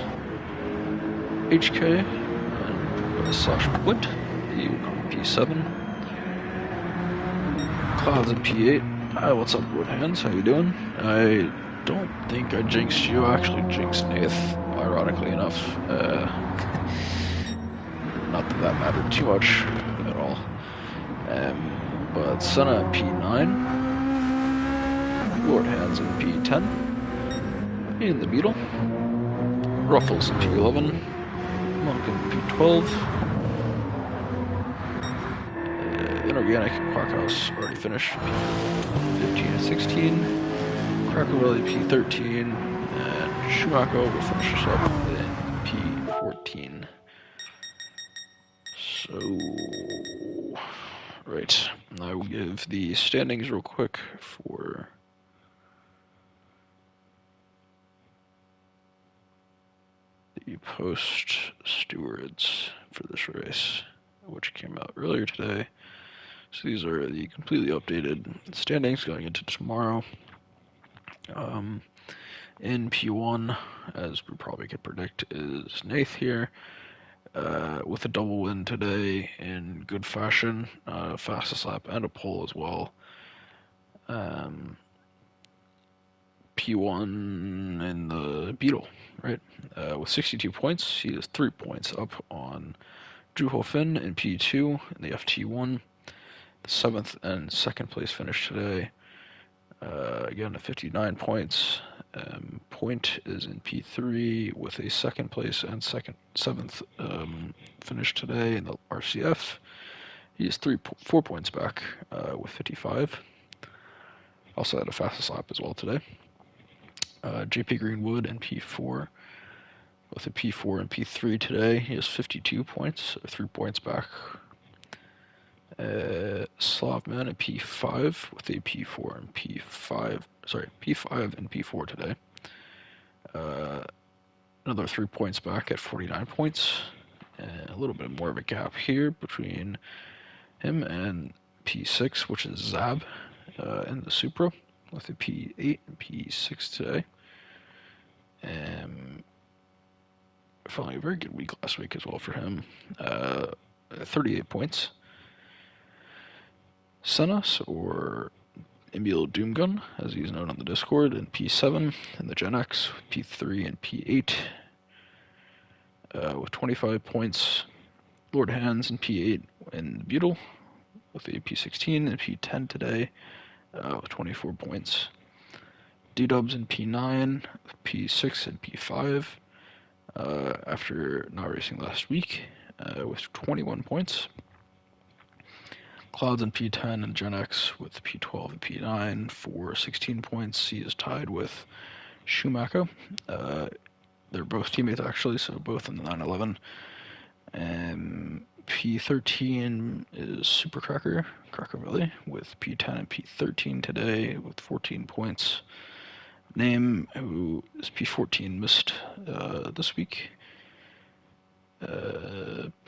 Speaker 1: HK, and slash Wood, he will come in P7. Clouds in P8. Hi, what's up, Woodhands? How you doing? I don't think I jinxed you. I actually jinxed Nath, ironically enough. Not that that mattered too much at all. But Senna at P9. Lord Hands in P10. In the Beetle. Ruffles in P11. Monk in P12. Inorganic Quackhouse already finished. P15 and 16. Cracker Valley P13. And Schumacher will finish us up in P14. So, right, I will give the standings real quick for the post stewards for this race, which came out earlier today. So these are the completely updated standings going into tomorrow. In P1, as we probably could predict, is Nath here. With a double win today in good fashion, fastest lap and a pole as well. P1 in the Beetle, right? With 62 points, he is 3 points up on Juho Finn in P2 in the FT1. The 7th and 2nd place finish today. Again, at 59 points. Point is in P3 with a 2nd place and 7th finish today in the RCF. He is 4 points back with 55. Also had a fastest lap as well today. JP Greenwood in P4 with a P4 and P3 today. He has 52 points, 3 points back. Slavman at P5 with a P4 and P5. Sorry, P5 and P4 today. Another 3 points back at 49 points. A little bit more of a gap here between him and P6, which is Zab in the Supra with a P8 and P6 today. Following a very good week last week as well for him. 38 points. Senas, or Emil Doomgun, as he's known on the Discord, in P7, and the Gen X, P3 and P8, with 25 points. Lord Hands in P8 in the Beetle, with a P16 and P10 today, with 24 points. D-Dubs in P9, P6 and P5, after not racing last week, with 21 points. Clouds in P10 and Gen X with P12 and P9 for 16 points. He is tied with Schumacher. They're both teammates actually, so both in the 911. P13 is Super Cracker Valley with P10 and P13 today with 14 points. Name, who is P14, missed this week.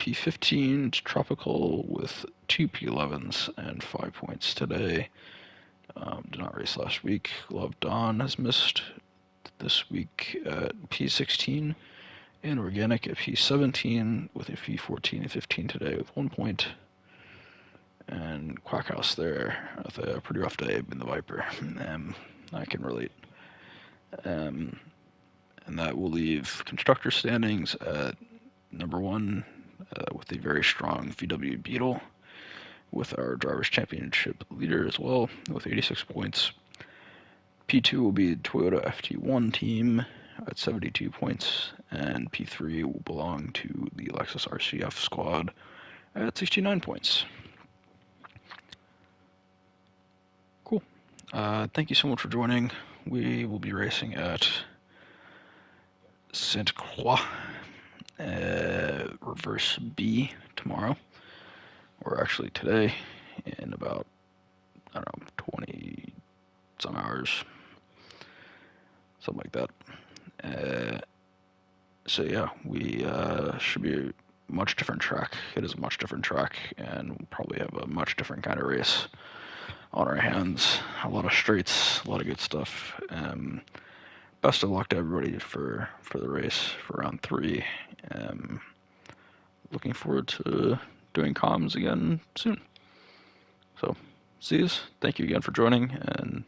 Speaker 1: P15 Tropical with 2 P11s and 5 points today. Did not race last week. Love Dawn has missed this week at P16. And Organic at P17 with a P14 and 15 today with 1 point. And Quackhouse there with a pretty rough day in the Viper. I can relate. And that will leave constructor standings at number 1 with a very strong VW Beetle, with our Drivers' Championship leader as well with 86 points. P2 will be Toyota FT1 team at 72 points, and P3 will belong to the Lexus RCF squad at 69 points. Cool. Thank you so much for joining. We will be racing at Sainte Croix, reverse B tomorrow, or actually today, in about I don't know, 20 some hours, something like that. So yeah, we should be a much different track. It is a much different track, and we'll probably have a much different kind of race on our hands. A lot of straights, a lot of good stuff. Best of luck to everybody for the race for round 3. Looking forward to doing comms again soon. So, see you. Thank you again for joining, and